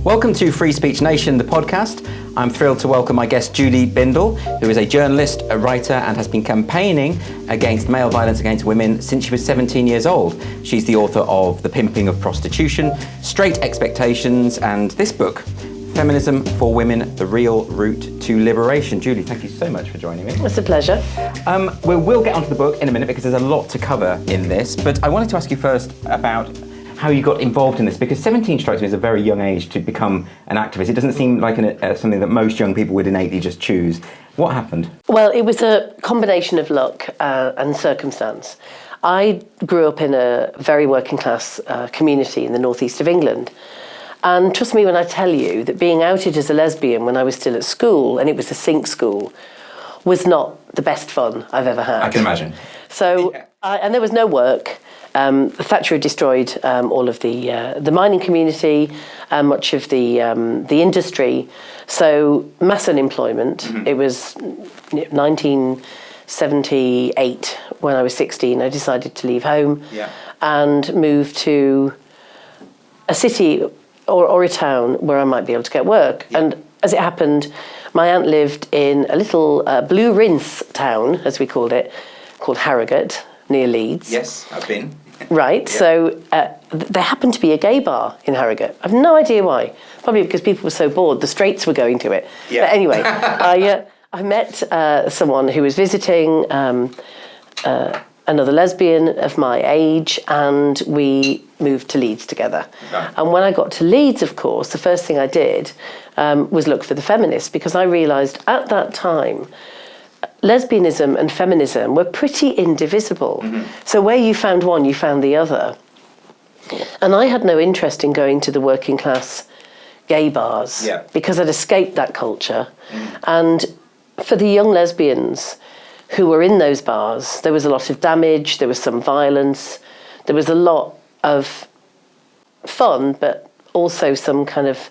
Welcome to Free Speech Nation, the podcast. I'm thrilled to welcome my guest Julie Bindel, who is a journalist, a writer, and has been campaigning against male violence against women since she was 17 years old. She's the author of The Pimping of Prostitution, Straight Expectations, and this book, Feminism for Women, The Real Route to Liberation. Julie, thank you so much for joining me. It's a pleasure. We'll get onto the book in a minute because there's a lot to cover in this, but I wanted to ask you first about how you got involved in this, because 17 strikes me as a very young age to become an activist. It doesn't seem like something that most young people would innately just choose. What happened? Well, it was a combination of luck and circumstance. I grew up in a very working class community in the northeast of England. And trust me when I tell you that being outed as a lesbian when I was still at school, and it was a sink school, was not the best fun I've ever had. I can imagine. So, and there was no work. Thatcher had destroyed all of the mining community, much of the industry. So mass unemployment. Mm-hmm. It was 1978 when I was 16. I decided to leave home and move to a city or a town where I might be able to get work. Yeah. And as it happened, my aunt lived in a little blue rinse town, as we called it, called Harrogate, near Leeds. Yes, I've been. Right, yeah. So there happened to be a gay bar in Harrogate. I've no idea why. Probably because people were so bored, the straights were going to it. Yeah. But anyway, I met someone who was visiting, another lesbian of my age, and we moved to Leeds together. Right. And when I got to Leeds, of course, the first thing I did was look for the feminists, because I realised at that time lesbianism and feminism were pretty indivisible. Mm-hmm. So where you found one, you found the other. And I had no interest in going to the working class gay bars because I'd escaped that culture. Mm. And for the young lesbians who were in those bars, there was a lot of damage, there was some violence, there was a lot of fun, but also some kind of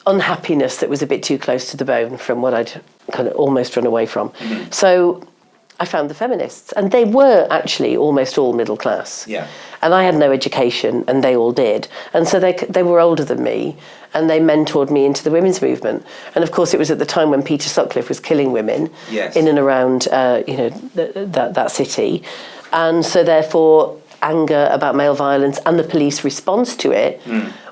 unhappiness that was a bit too close to the bone from what I'd kind of almost run away from. Mm-hmm. So I found the feminists, and they were actually almost all middle class. Yeah. And I had no education, and they all did. And so they were older than me, and they mentored me into the women's movement. And of course, it was at the time when Peter Sutcliffe was killing women in and around that city. And so therefore, anger about male violence and the police response to it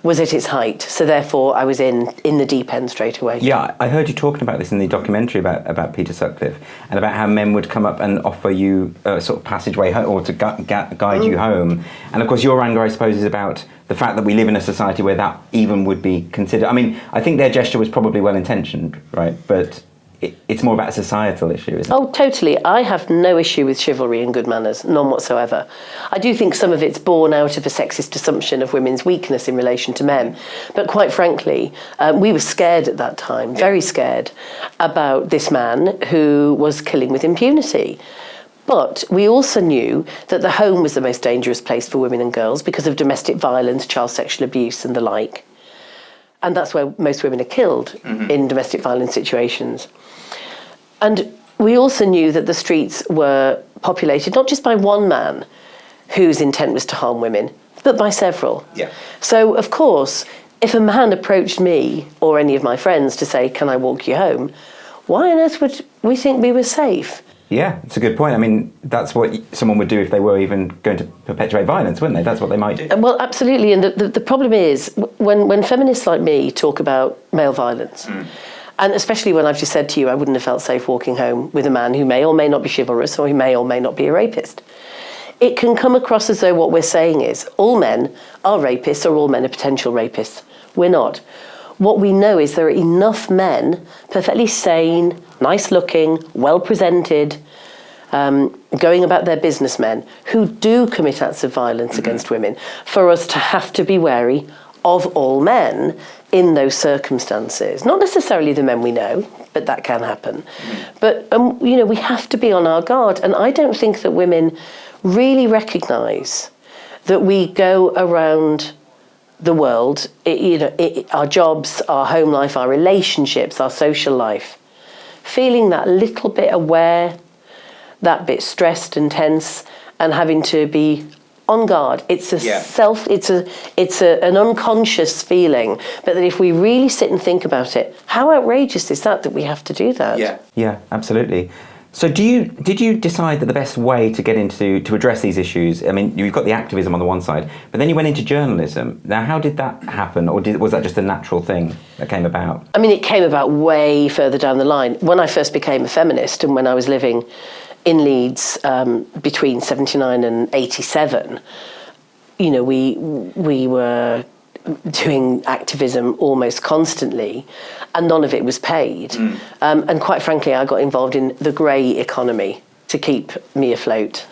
was at its height. So therefore, I was in the deep end straight away. Yeah, I heard you talking about this in the documentary about Peter Sutcliffe, and about how men would come up and offer you a sort of passageway home, or to guide you home. And of course, your anger, I suppose, is about the fact that we live in a society where that even would be considered. I mean, I think their gesture was probably well-intentioned, right? But it's more about a societal issue, isn't it? Oh, totally. I have no issue with chivalry and good manners, none whatsoever. I do think some of it's born out of a sexist assumption of women's weakness in relation to men. But quite frankly, we were scared at that time, very scared, about this man who was killing with impunity. But we also knew that the home was the most dangerous place for women and girls because of domestic violence, child sexual abuse and the like. And that's where most women are killed in domestic violence situations. And we also knew that the streets were populated not just by one man whose intent was to harm women, but by several. Yeah. So, of course, if a man approached me or any of my friends to say, "Can I walk you home?" why on earth would we think we were safe? Yeah, it's a good point. I mean, that's what someone would do if they were even going to perpetuate violence, wouldn't they? That's what they might do. Well, absolutely. And the problem is, when feminists like me talk about male violence, and especially when I've just said to you, I wouldn't have felt safe walking home with a man who may or may not be chivalrous, or who may or may not be a rapist, it can come across as though what we're saying is all men are rapists or all men are potential rapists. We're not. What we know is there are enough men, perfectly sane, nice-looking, well-presented, going about their businessmen, who do commit acts of violence against women, for us to have to be wary of all men in those circumstances. Not necessarily the men we know, but that can happen. But, we have to be on our guard. And I don't think that women really recognise that we go around the world, our jobs, our home life, our relationships, our social life, feeling that little bit aware, that bit stressed and tense, and having to be on guard. It's an unconscious feeling. But that if we really sit and think about it, how outrageous is that we have to do that? Yeah, absolutely. So did you decide that the best way to get into, to address these issues, I mean, you've got the activism on the one side, but then you went into journalism. Now, how did that happen? Or was that just a natural thing that came about? I mean, it came about way further down the line. When I first became a feminist and when I was living in Leeds between 79 and 87, you know, we were doing activism almost constantly, and none of it was paid. And quite frankly, I got involved in the grey economy to keep me afloat.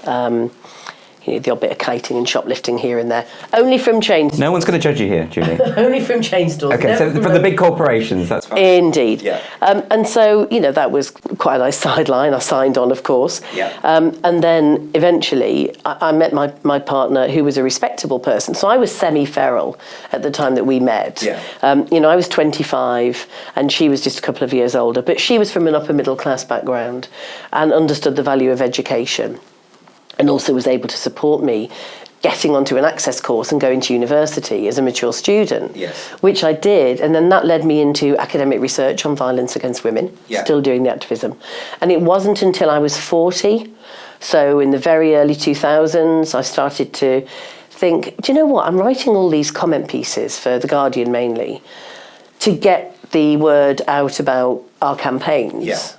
You know, the odd bit of kiting and shoplifting here and there. Only from chain stores. No one's going to judge you here, Julie. Only from chain stores. Okay, so from the big corporations, that's fine. Indeed. Yeah. And so, you know, that was quite a nice sideline. I signed on, of course. Yeah. And then eventually I met my partner, who was a respectable person. So I was semi-feral at the time that we met. Yeah. You know, I was 25 and she was just a couple of years older, but she was from an upper middle class background and understood the value of education, and also was able to support me getting onto an access course and going to university as a mature student, which I did. And then that led me into academic research on violence against women, still doing the activism. And it wasn't until I was 40, so in the very early 2000s, I started to think, do you know what, I'm writing all these comment pieces for The Guardian mainly to get the word out about our campaigns.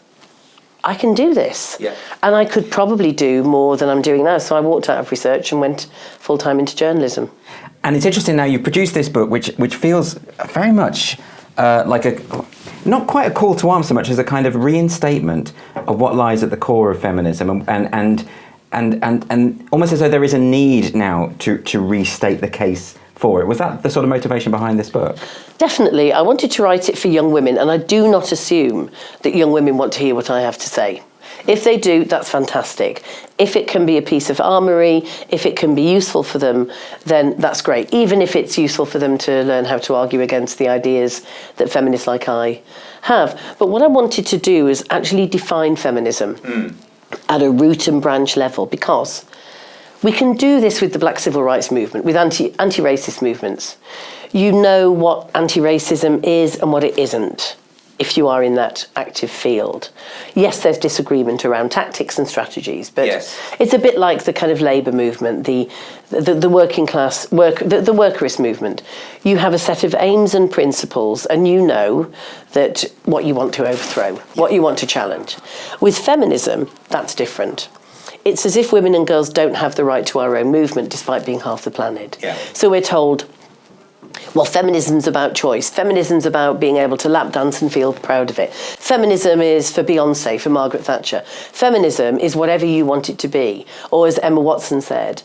I can do this. And I could probably do more than I'm doing now. So I walked out of research and went full-time into journalism. And it's interesting now, you've produced this book, which feels very much like not quite a call to arms so much as a kind of reinstatement of what lies at the core of feminism, and almost as though there is a need now to restate the case for it. Was that the sort of motivation behind this book? Definitely. I wanted to write it for young women, and I do not assume that young women want to hear what I have to say. If they do, that's fantastic. If it can be a piece of armoury, if it can be useful for them, then that's great. Even if it's useful for them to learn how to argue against the ideas that feminists like I have. But what I wanted to do is actually define feminism at a root and branch level, because we can do this with the Black Civil Rights Movement, with anti-racist movements. You know what anti-racism is and what it isn't if you are in that active field. Yes, there's disagreement around tactics and strategies, but it's a bit like the kind of labour movement, the working class, the workerist movement. You have a set of aims and principles, and you know that what you want to overthrow, what you want to challenge. With feminism, that's different. It's as if women and girls don't have the right to our own movement despite being half the planet. So we're told, well, feminism's about choice. Feminism's about being able to lap dance and feel proud of it. Feminism is for Beyonce, for Margaret Thatcher. Feminism is whatever you want it to be. Or as Emma Watson said,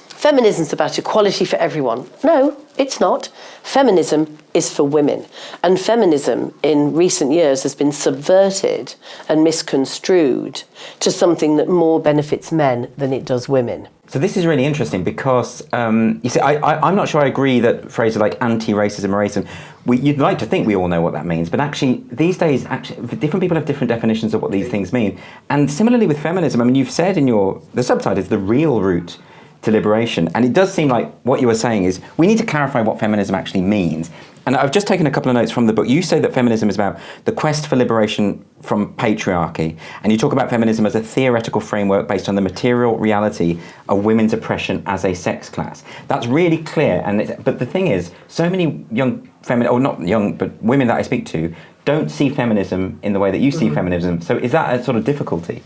feminism's about equality for everyone. No, it's not. Feminism is for women. And feminism in recent years has been subverted and misconstrued to something that more benefits men than it does women. So this is really interesting because, you see, I'm not sure I agree that phrases like anti-racism or racism, you'd like to think we all know what that means, but actually, these days, different people have different definitions of what these things mean. And similarly with feminism, I mean, you've said in the subtitle is the real route to liberation. And it does seem like what you were saying is we need to clarify what feminism actually means. And I've just taken a couple of notes from the book. You say that feminism is about the quest for liberation from patriarchy, and you talk about feminism as a theoretical framework based on the material reality of women's oppression as a sex class. That's really clear, but the thing is, so many young or not young, but women that I speak to don't see feminism in the way that you see feminism. So is that a sort of difficulty?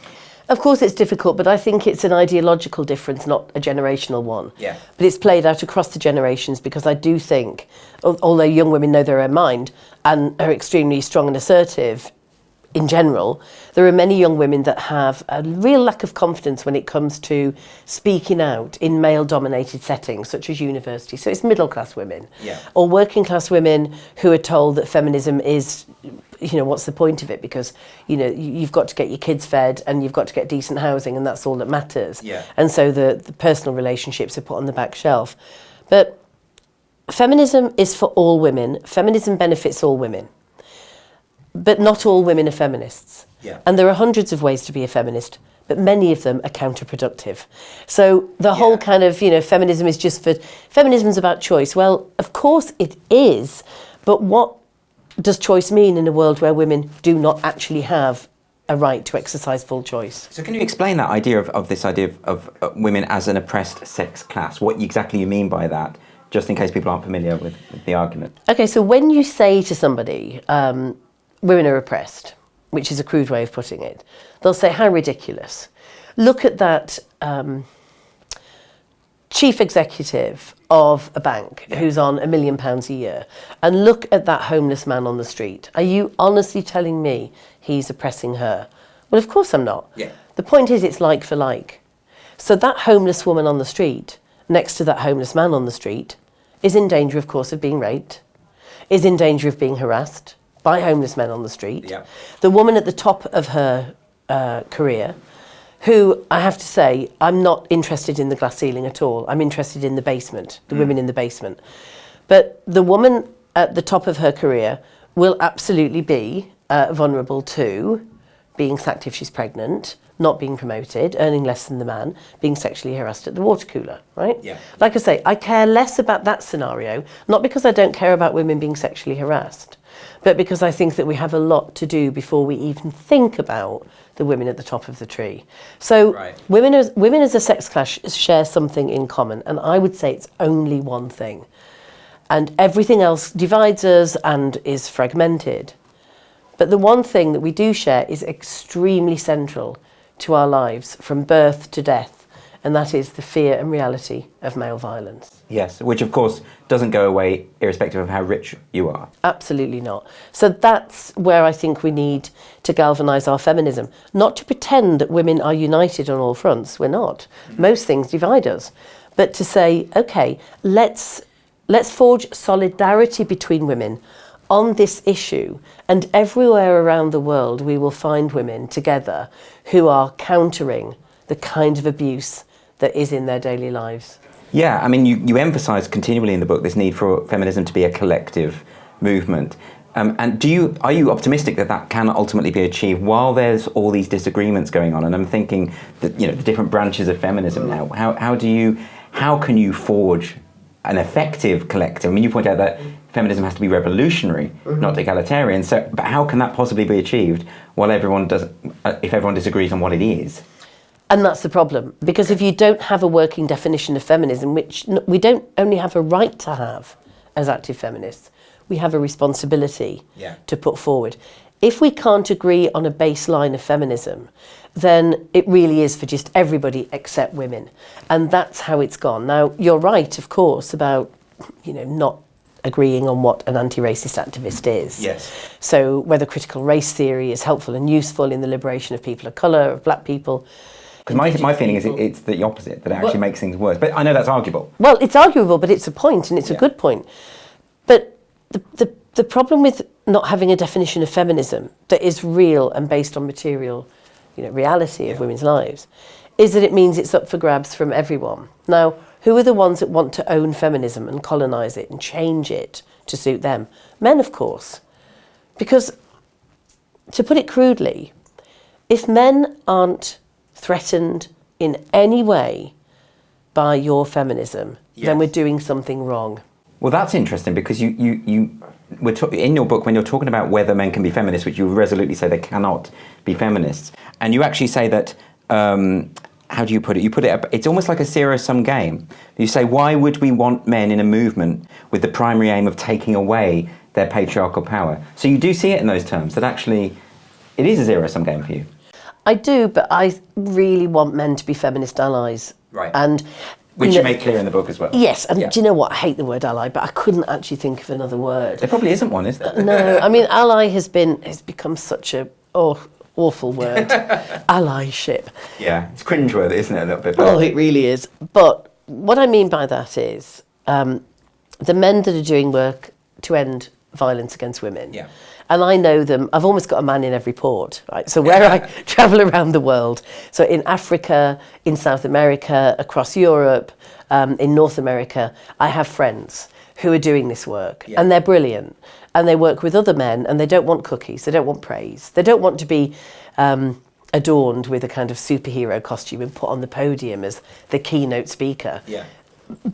Of course it's difficult, but I think it's an ideological difference, not a generational one. Yeah. But it's played out across the generations, because I do think, although young women know their own mind and are extremely strong and assertive in general, there are many young women that have a real lack of confidence when it comes to speaking out in male-dominated settings, such as university. So it's middle-class women or working-class women who are told that feminism is, you know, what's the point of it? Because, you know, you've got to get your kids fed and you've got to get decent housing, and that's all that matters. And so the personal relationships are put on the back shelf. But feminism is for all women. Feminism benefits all women. But not all women are feminists. Yeah. And there are hundreds of ways to be a feminist, but many of them are counterproductive. So the whole kind of, feminism is just feminism's about choice. Well, of course it is, but what does choice mean in a world where women do not actually have a right to exercise full choice? So can you explain that idea of this idea of women as an oppressed sex class? What exactly you mean by that, just in case people aren't familiar with the argument? Okay, so when you say to somebody, women are oppressed, which is a crude way of putting it, they'll say, how ridiculous. Look at that chief executive of a bank who's on £1 million a year, and look at that homeless man on the street. Are you honestly telling me he's oppressing her? Well, of course I'm not. Yeah. The point is it's like for like. So that homeless woman on the street, next to that homeless man on the street, is in danger, of course, of being raped, is in danger of being harassed by homeless men on the street. Yeah. The woman at the top of her career, who, I have to say, I'm not interested in the glass ceiling at all. I'm interested in the basement, the women in the basement. But the woman at the top of her career will absolutely be vulnerable to being sacked if she's pregnant, not being promoted, earning less than the man, being sexually harassed at the water cooler, right? Yeah. Like I say, I care less about that scenario, not because I don't care about women being sexually harassed, but because I think that we have a lot to do before we even think about the women at the top of the tree. So women as a sex class share something in common, and I would say it's only one thing. And everything else divides us and is fragmented. But the one thing that we do share is extremely central to our lives from birth to death, and that is the fear and reality of male violence. Yes, which of course doesn't go away irrespective of how rich you are. Absolutely not. So that's where I think we need to galvanise our feminism. Not to pretend that women are united on all fronts. We're not. Most things divide us. But to say, okay, let's forge solidarity between women on this issue, and everywhere around the world we will find women together who are countering the kind of abuse that is in their daily lives. Yeah, I mean, you emphasise continually in the book this need for feminism to be a collective movement. And are you optimistic that can ultimately be achieved while there's all these disagreements going on? And I'm thinking that, the different branches of feminism now, how can you forge an effective collective? I mean, you point out that feminism has to be revolutionary, not egalitarian. So, but how can that possibly be achieved while if everyone disagrees on what it is? And that's the problem, because if you don't have a working definition of feminism, which we don't only have a right to have as active feminists, we have a responsibility to put forward. If we can't agree on a baseline of feminism, then it really is for just everybody except women. And that's how it's gone. Now, you're right, of course, about, not agreeing on what an anti-racist activist is. Yes. So whether critical race theory is helpful and useful in the liberation of people of colour, of black people. Because my feeling is it's the opposite, that it actually makes things worse. But I know that's arguable. Well, it's arguable, but it's a point, and it's a good point. But the problem with not having a definition of feminism that is real and based on material, reality of women's lives, is that it means it's up for grabs from everyone. Now, who are the ones that want to own feminism and colonise it and change it to suit them? Men, of course. Because, to put it crudely, if men aren't threatened in any way by your feminism, then we're doing something wrong. Well, that's interesting, because in your book, when you're talking about whether men can be feminists, which you resolutely say they cannot be feminists, and you actually say that, how do you put it? You put it, it's almost like a zero-sum game. You say, why would we want men in a movement with the primary aim of taking away their patriarchal power? So you do see it in those terms, that actually it is a zero-sum game for you. I do, but I really want men to be feminist allies. Right. And which you make clear in the book as well. Yes, and do you know what? I hate the word ally, but I couldn't actually think of another word. There probably isn't one, is there? No, I mean, ally has become such a awful word. Allyship. Yeah, it's cringeworthy, isn't it, a little bit? Oh, it really is. But what I mean by that is the men that are doing work to end violence against women. Yeah. And I know them. I've almost got a man in every port, right? So where I travel around the world, so in Africa, in South America, across Europe, in North America, I have friends who are doing this work, and they're brilliant. and they work with other men, and they don't want cookies, they don't want praise, they don't want to be adorned with a kind of superhero costume and put on the podium as the keynote speaker. Yeah.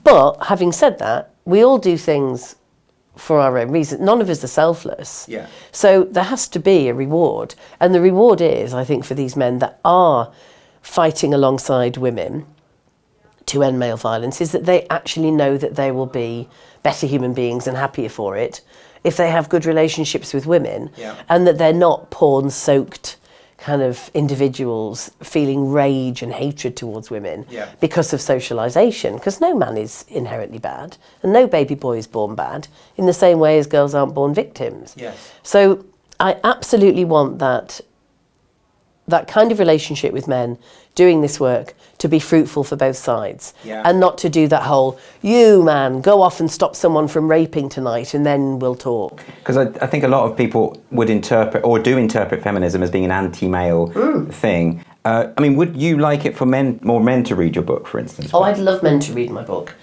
But having said that, we all do things for our own reasons. None of us are selfless. Yeah. So there has to be a reward. And the reward is, I think, for these men that are fighting alongside women to end male violence, is that they actually know that they will be better human beings and happier for it if they have good relationships with women, and that they're not porn-soaked kind of individuals feeling rage and hatred towards women because of socialisation, because no man is inherently bad and no baby boy is born bad, in the same way as girls aren't born victims. So I absolutely want that kind of relationship with men doing this work to be fruitful for both sides, and not to do that whole, you man, go off and stop someone from raping tonight and then we'll talk. Because I think a lot of people would interpret, or do interpret, feminism as being an anti-male thing. I mean, would you like it for more men to read your book, for instance? Oh, I'd love men to read my book.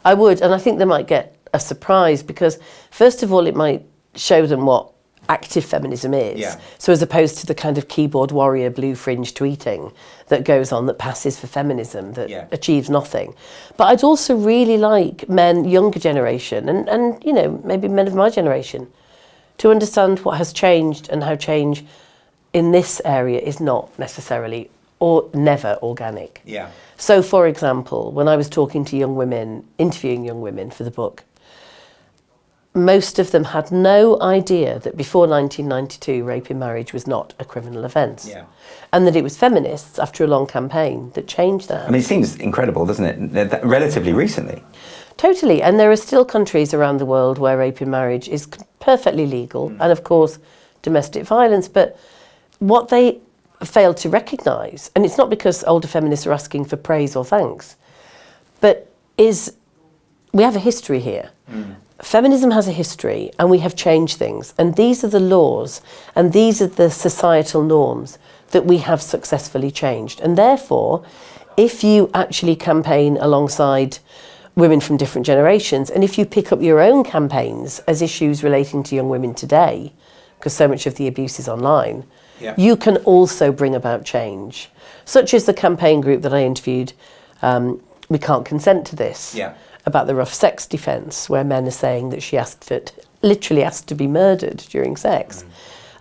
I would, and I think they might get a surprise, because first of all, it might show them what active feminism is. So as opposed to the kind of keyboard warrior blue fringe tweeting that goes on, that passes for feminism, that achieves nothing. But I'd also really like men, younger generation, and you know, maybe men of my generation, to understand what has changed and how change in this area is not necessarily or never organic. So for example, when I was talking to young women, interviewing young women for the book, most of them had no idea that before 1992 rape in marriage was not a criminal offence. And that it was feminists, after a long campaign, that changed that. I mean, it seems incredible, doesn't it? Relatively recently. Totally, and there are still countries around the world where rape in marriage is perfectly legal, and of course domestic violence, but what they failed to recognise, and it's not because older feminists are asking for praise or thanks, but is we have a history here. Feminism has a history, and we have changed things, and these are the laws and these are the societal norms that we have successfully changed. And therefore, if you actually campaign alongside women from different generations, and if you pick up your own campaigns as issues relating to young women today, because so much of the abuse is online, you can also bring about change, such as the campaign group that I interviewed, We Can't Consent to This, about the rough sex defence, where men are saying that she literally asked to be murdered during sex.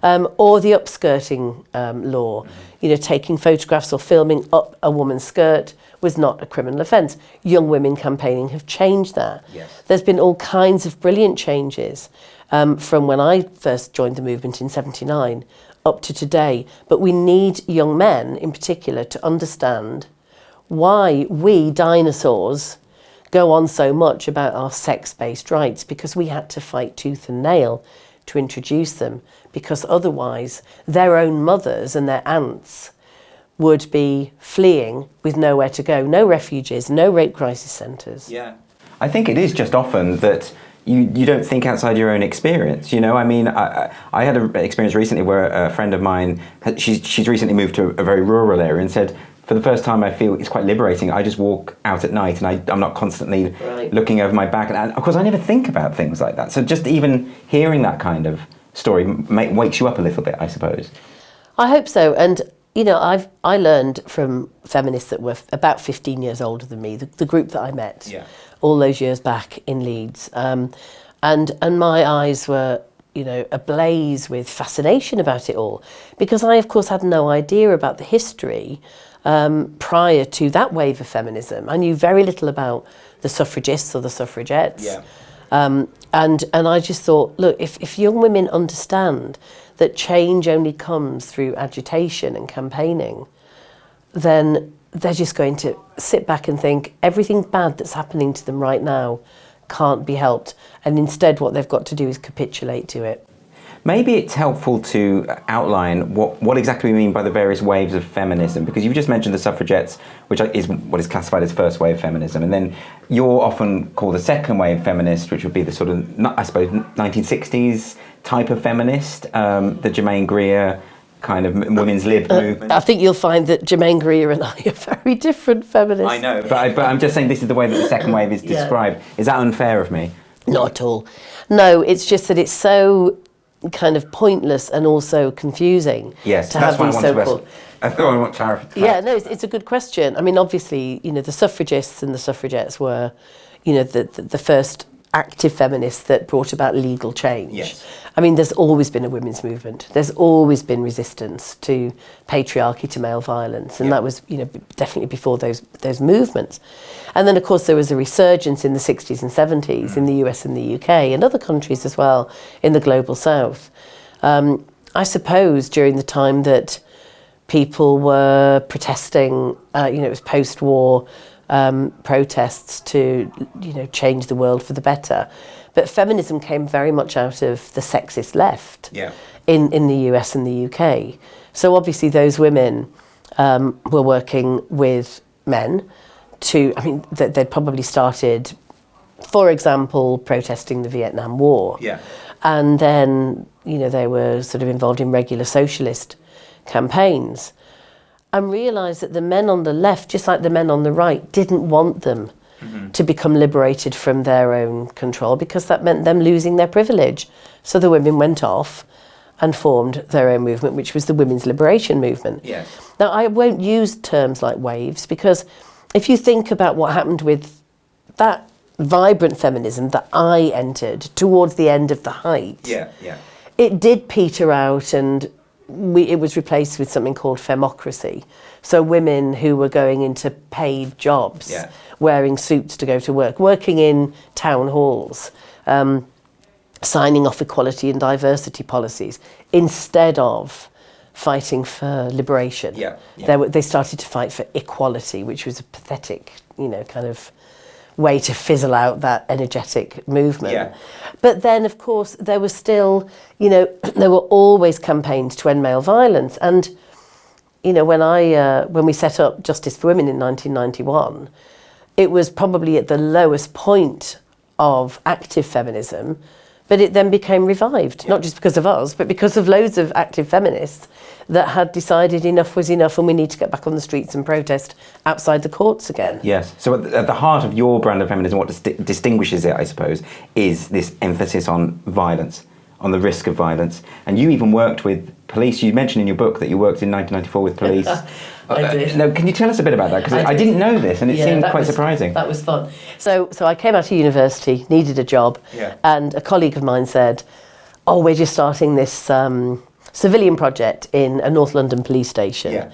Or the upskirting law, you know, taking photographs or filming up a woman's skirt was not a criminal offence. Young women campaigning have changed that. There's been all kinds of brilliant changes from when I first joined the movement in '79 up to today. But we need young men in particular to understand why we dinosaurs go on so much about our sex-based rights, because we had to fight tooth and nail to introduce them, because otherwise their own mothers and their aunts would be fleeing with nowhere to go, no refuges, no rape crisis centres. I think it is just often that you don't think outside your own experience, you know. I mean, I had an experience recently where a friend of mine, she's recently moved to a very rural area, and said, for the first time, I feel it's quite liberating. I just walk out at night and I'm not constantly looking over my back. And of course, I never think about things like that. So just even hearing that kind of story wakes you up a little bit, I suppose. I hope so. And, you know, I learned from feminists that were about 15 years older than me, the group that I met all those years back in Leeds. And my eyes were, you know, ablaze with fascination about it all, because I, of course, had no idea about the history prior to that wave of feminism. I knew very little about the suffragists or the suffragettes. And I just thought, look, if young women understand that change only comes through agitation and campaigning, then they're just going to sit back and think everything bad that's happening to them right now can't be helped. And instead what they've got to do is capitulate to it. Maybe it's helpful to outline what exactly we mean by the various waves of feminism, because you've just mentioned the suffragettes, which is what is classified as first wave feminism, and then you're often called the second wave feminist, which would be the sort of, I suppose, 1960s type of feminist, the Germaine Greer kind of women's lib movement. I think you'll find that Germaine Greer and I are very different feminists. I know, but I'm just saying this is the way that the second wave is described. Is that unfair of me? Not at all. No, it's just that it's so kind of pointless and also confusing. Yes, to that's have why these I want so-called. I want clarity. Yeah, no, it's a good question. I mean, obviously, the suffragists and the suffragettes were, the first active feminists that brought about legal change. Yes. I mean, there's always been a women's movement. There's always been resistance to patriarchy, to male violence, and that was, definitely before those movements. And then, of course, there was a resurgence in the 60s and 70s in the US and the UK and other countries as well in the global south. I suppose during the time that people were protesting, it was post-war protests to, change the world for the better. But feminism came very much out of the sexist left in the US and the UK. So obviously those women were working with men they'd probably started, for example, protesting the Vietnam War. Yeah. And then, they were sort of involved in regular socialist campaigns, and realised that the men on the left, just like the men on the right, didn't want them to become liberated from their own control, because that meant them losing their privilege. So the women went off and formed their own movement, which was the Women's Liberation Movement. Yes. Now, I won't use terms like waves, because if you think about what happened with that vibrant feminism that I entered towards the end of the height, it did peter out, and it was replaced with something called femocracy. So women who were going into paid jobs, wearing suits to go to work, working in town halls, signing off equality and diversity policies, instead of fighting for liberation. They started to fight for equality, which was a pathetic, kind of way to fizzle out that energetic movement. But then, of course, there was still, there were always campaigns to end male violence. And, when we set up Justice for Women in 1991, it was probably at the lowest point of active feminism, but it then became revived, not just because of us, but because of loads of active feminists that had decided enough was enough and we need to get back on the streets and protest outside the courts again. Yes. So at the heart of your brand of feminism, what distinguishes it, I suppose, is this emphasis on violence, on the risk of violence. And you even worked with police. You mentioned in your book that you worked in 1994 with police. I did. Now, can you tell us a bit about that? Because I didn't know this, and it seemed quite surprising. That was fun. So I came out of university, needed a job, and a colleague of mine said, we're just starting this civilian project in a North London police station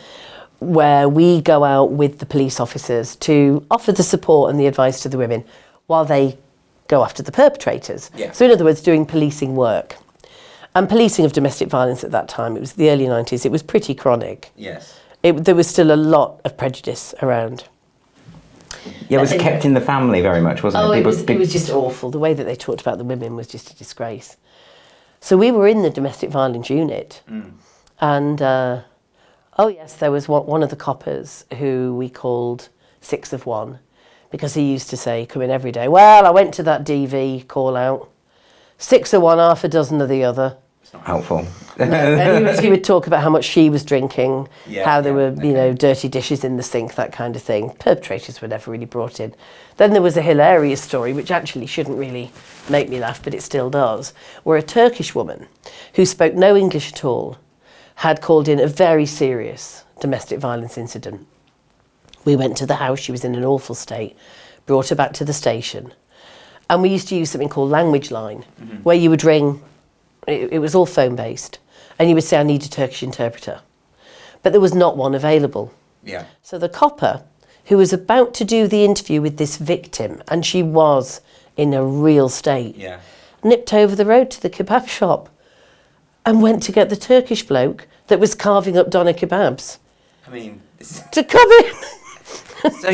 where we go out with the police officers to offer the support and the advice to the women while they go after the perpetrators. So in other words, doing policing work. And policing of domestic violence at that time, it was the early 90s, it was pretty chronic. There was still a lot of prejudice around. It was kept in the family very much, wasn't it? It was just awful. The way that they talked about the women was just a disgrace. So we were in the domestic violence unit, and there was one of the coppers who we called 6 of 1, because he used to say, come in every day, well, I went to that DV call out, 6 of one, half a dozen of the other. It's not helpful. And he would talk about how much she was drinking, how there were, dirty dishes in the sink, that kind of thing. Perpetrators were never really brought in. Then there was a hilarious story, which actually shouldn't really make me laugh, but it still does, where a Turkish woman who spoke no English at all had called in a very serious domestic violence incident. We went to the house, she was in an awful state, brought her back to the station. And we used to use something called language line, where you would ring, it was all phone-based, and you would say, I need a Turkish interpreter. But there was not one available. So the copper, who was about to do the interview with this victim, and she was in a real state, nipped over the road to the kebab shop and went to get the Turkish bloke that was carving up doner kebabs. To come in. So,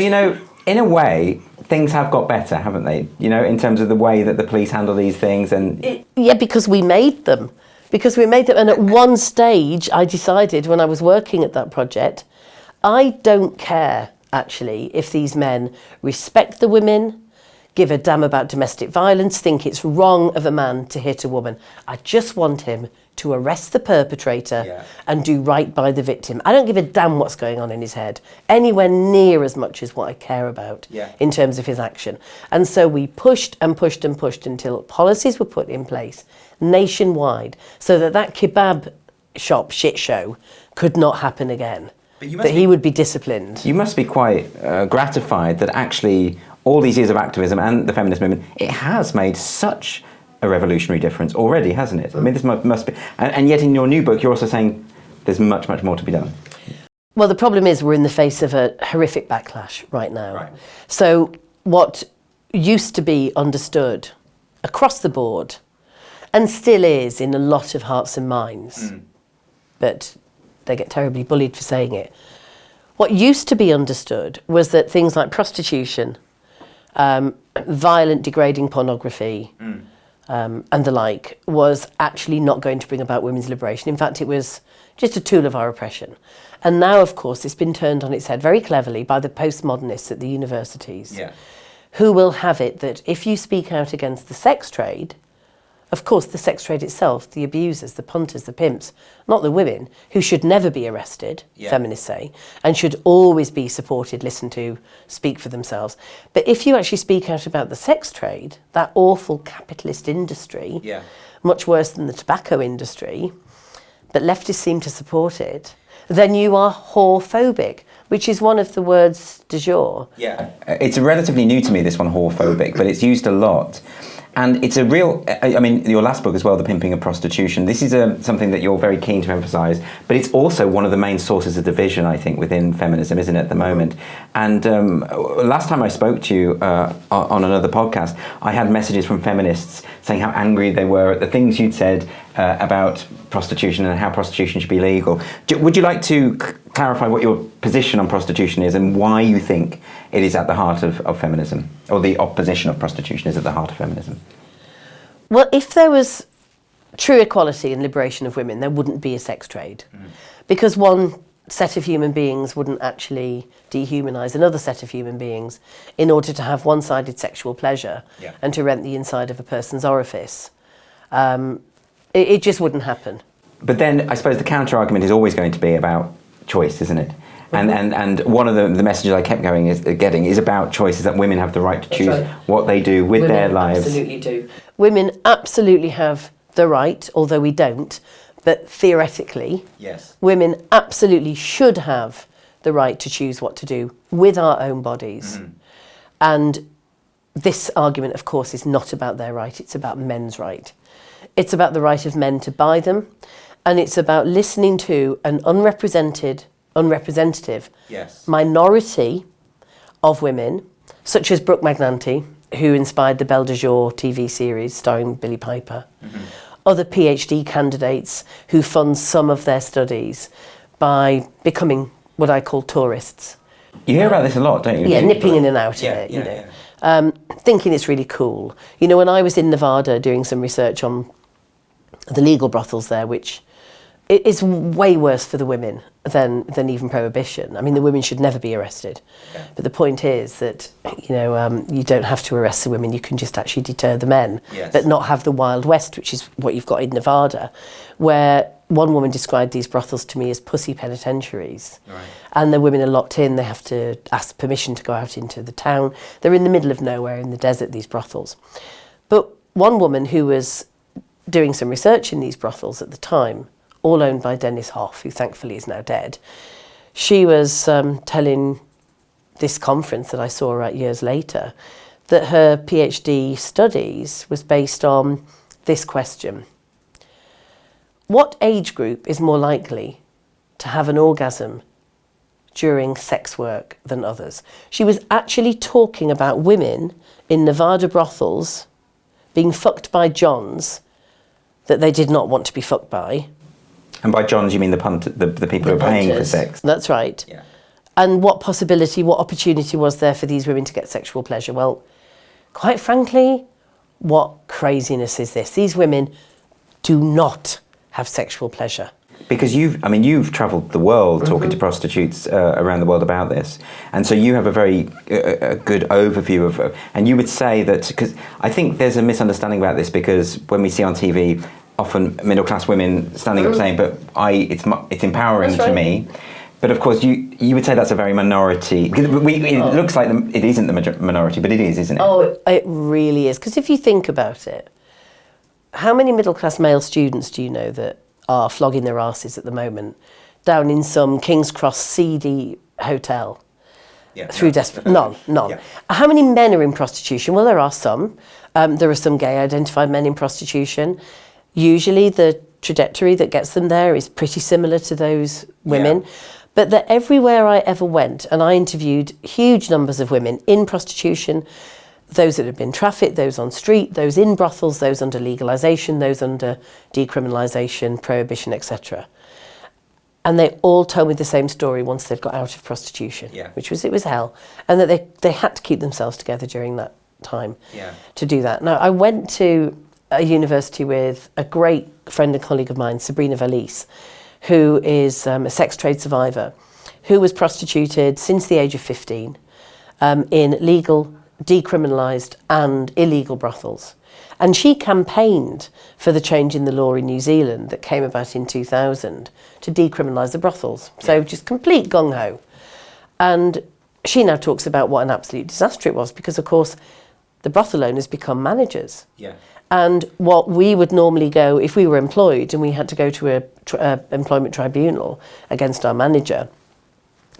in a way, things have got better, haven't they? In terms of the way that the police handle these things because we made them. And at one stage, I decided when I was working at that project, I don't care, actually, if these men respect the women, give a damn about domestic violence, think it's wrong of a man to hit a woman. I just want him to arrest the perpetrator and do right by the victim. I don't give a damn what's going on in his head, anywhere near as much as what I care about in terms of his action. And so we pushed and pushed and pushed until policies were put in place nationwide so that kebab shop shit show could not happen again, that he would be disciplined. You must be quite gratified that actually all these years of activism and the feminist movement, it has made such a revolutionary difference already, hasn't it? I mean, this must be... And yet in your new book, you're also saying there's much, much more to be done. Well, the problem is we're in the face of a horrific backlash right now. Right. So what used to be understood across the board, and still is in a lot of hearts and minds, but they get terribly bullied for saying it. What used to be understood was that things like prostitution, violent, degrading pornography, and the like, was actually not going to bring about women's liberation. In fact, it was just a tool of our oppression. And now, of course, it's been turned on its head very cleverly by the postmodernists at the universities, who will have it that if you speak out against the sex trade, of course, the sex trade itself, the abusers, the punters, the pimps, not the women, who should never be arrested, feminists say, and should always be supported, listened to, speak for themselves. But if you actually speak out about the sex trade, that awful capitalist industry, much worse than the tobacco industry, but leftists seem to support it, then you are whorephobic, which is one of the words du jour. It's relatively new to me, this one, whorephobic, but it's used a lot. And it's a real, I mean, your last book as well, The Pimping of Prostitution, this is something that you're very keen to emphasise, but it's also one of the main sources of division, I think, within feminism, isn't it, at the moment? And last time I spoke to you on another podcast, I had messages from feminists saying how angry they were at the things you'd said about prostitution and how prostitution should be legal. Would you like to clarify what your position on prostitution is and why you think it is at the heart of feminism, or the opposition of prostitution is at the heart of feminism? Well, if there was true equality and liberation of women, there wouldn't be a sex trade. Because one set of human beings wouldn't actually dehumanise another set of human beings in order to have one-sided sexual pleasure and to rent the inside of a person's orifice. It just wouldn't happen. But then I suppose the counter-argument is always going to be about choice, isn't it? And one of the messages I kept getting is about choices, that women have the right to choose what they do with their lives. Absolutely do. Women absolutely have the right, although we don't, but theoretically, women absolutely should have the right to choose what to do with our own bodies. And this argument, of course, is not about their right, it's about men's right. It's about the right of men to buy them, and it's about listening to an unrepresentative minority of women, such as Brooke Magnanti, who inspired the Belle de Jour TV series starring Billie Piper, other PhD candidates who fund some of their studies by becoming what I call tourists. You hear about this a lot, don't you? Yeah, nipping in and out of it, you know. Thinking it's really cool. You know, when I was in Nevada doing some research on the legal brothels there, which is way worse for the women than even prohibition. I mean, the women should never be arrested. But the point is that, you know, you don't have to arrest the women, you can just actually deter the men, but not have the Wild West, which is what you've got in Nevada, where one woman described these brothels to me as pussy penitentiaries. And the women are locked in, they have to ask permission to go out into the town. They're in the middle of nowhere in the desert, these brothels. But one woman who was doing some research in these brothels at the time, all owned by Dennis Hoff, who thankfully is now dead, she was telling this conference that I saw years later that her PhD studies was based on this question. What age group is more likely to have an orgasm during sex work than others? She was actually talking about women in Nevada brothels being fucked by Johns that they did not want to be fucked by. And by Johns, you mean the people who are paying for sex? That's right. And what possibility, what opportunity was there for these women to get sexual pleasure? Well, quite frankly, what craziness is this? These women do not have sexual pleasure. Because you've travelled the world talking to prostitutes around the world about this, and so you have a very a good overview of. And you would say that, because I think there's a misunderstanding about this, because when we see on TV, often middle class women standing up saying, "But it's empowering to me." But of course, you would say that's a very minority. Because it looks like it isn't the minority, but it is, isn't it? Oh, it really is. Because if you think about it, how many middle-class male students do you know that are flogging their asses at the moment down in some King's Cross seedy hotel? Through desperate... None. Yeah. How many men are in prostitution? Well, there are some. There are some gay identified men in prostitution. Usually the trajectory that gets them there is pretty similar to those women. Yeah. But that everywhere I ever went, and I interviewed huge numbers of women in prostitution, those that had been trafficked, those on street, those in brothels, those under legalisation, those under decriminalisation, prohibition, etc. And they all told me the same story once they'd got out of prostitution, which was it was hell, and that they had to keep themselves together during that time to do that. Now, I went to a university with a great friend and colleague of mine, Sabrina Valise, who is a sex trade survivor, who was prostituted since the age of 15 in legal, decriminalised and illegal brothels. And she campaigned for the change in the law in New Zealand that came about in 2000 to decriminalise the brothels. So just complete gung-ho. And she now talks about what an absolute disaster it was, because, of course, the brothel owners become managers. And what we would normally go, if we were employed and we had to go to a employment tribunal against our manager,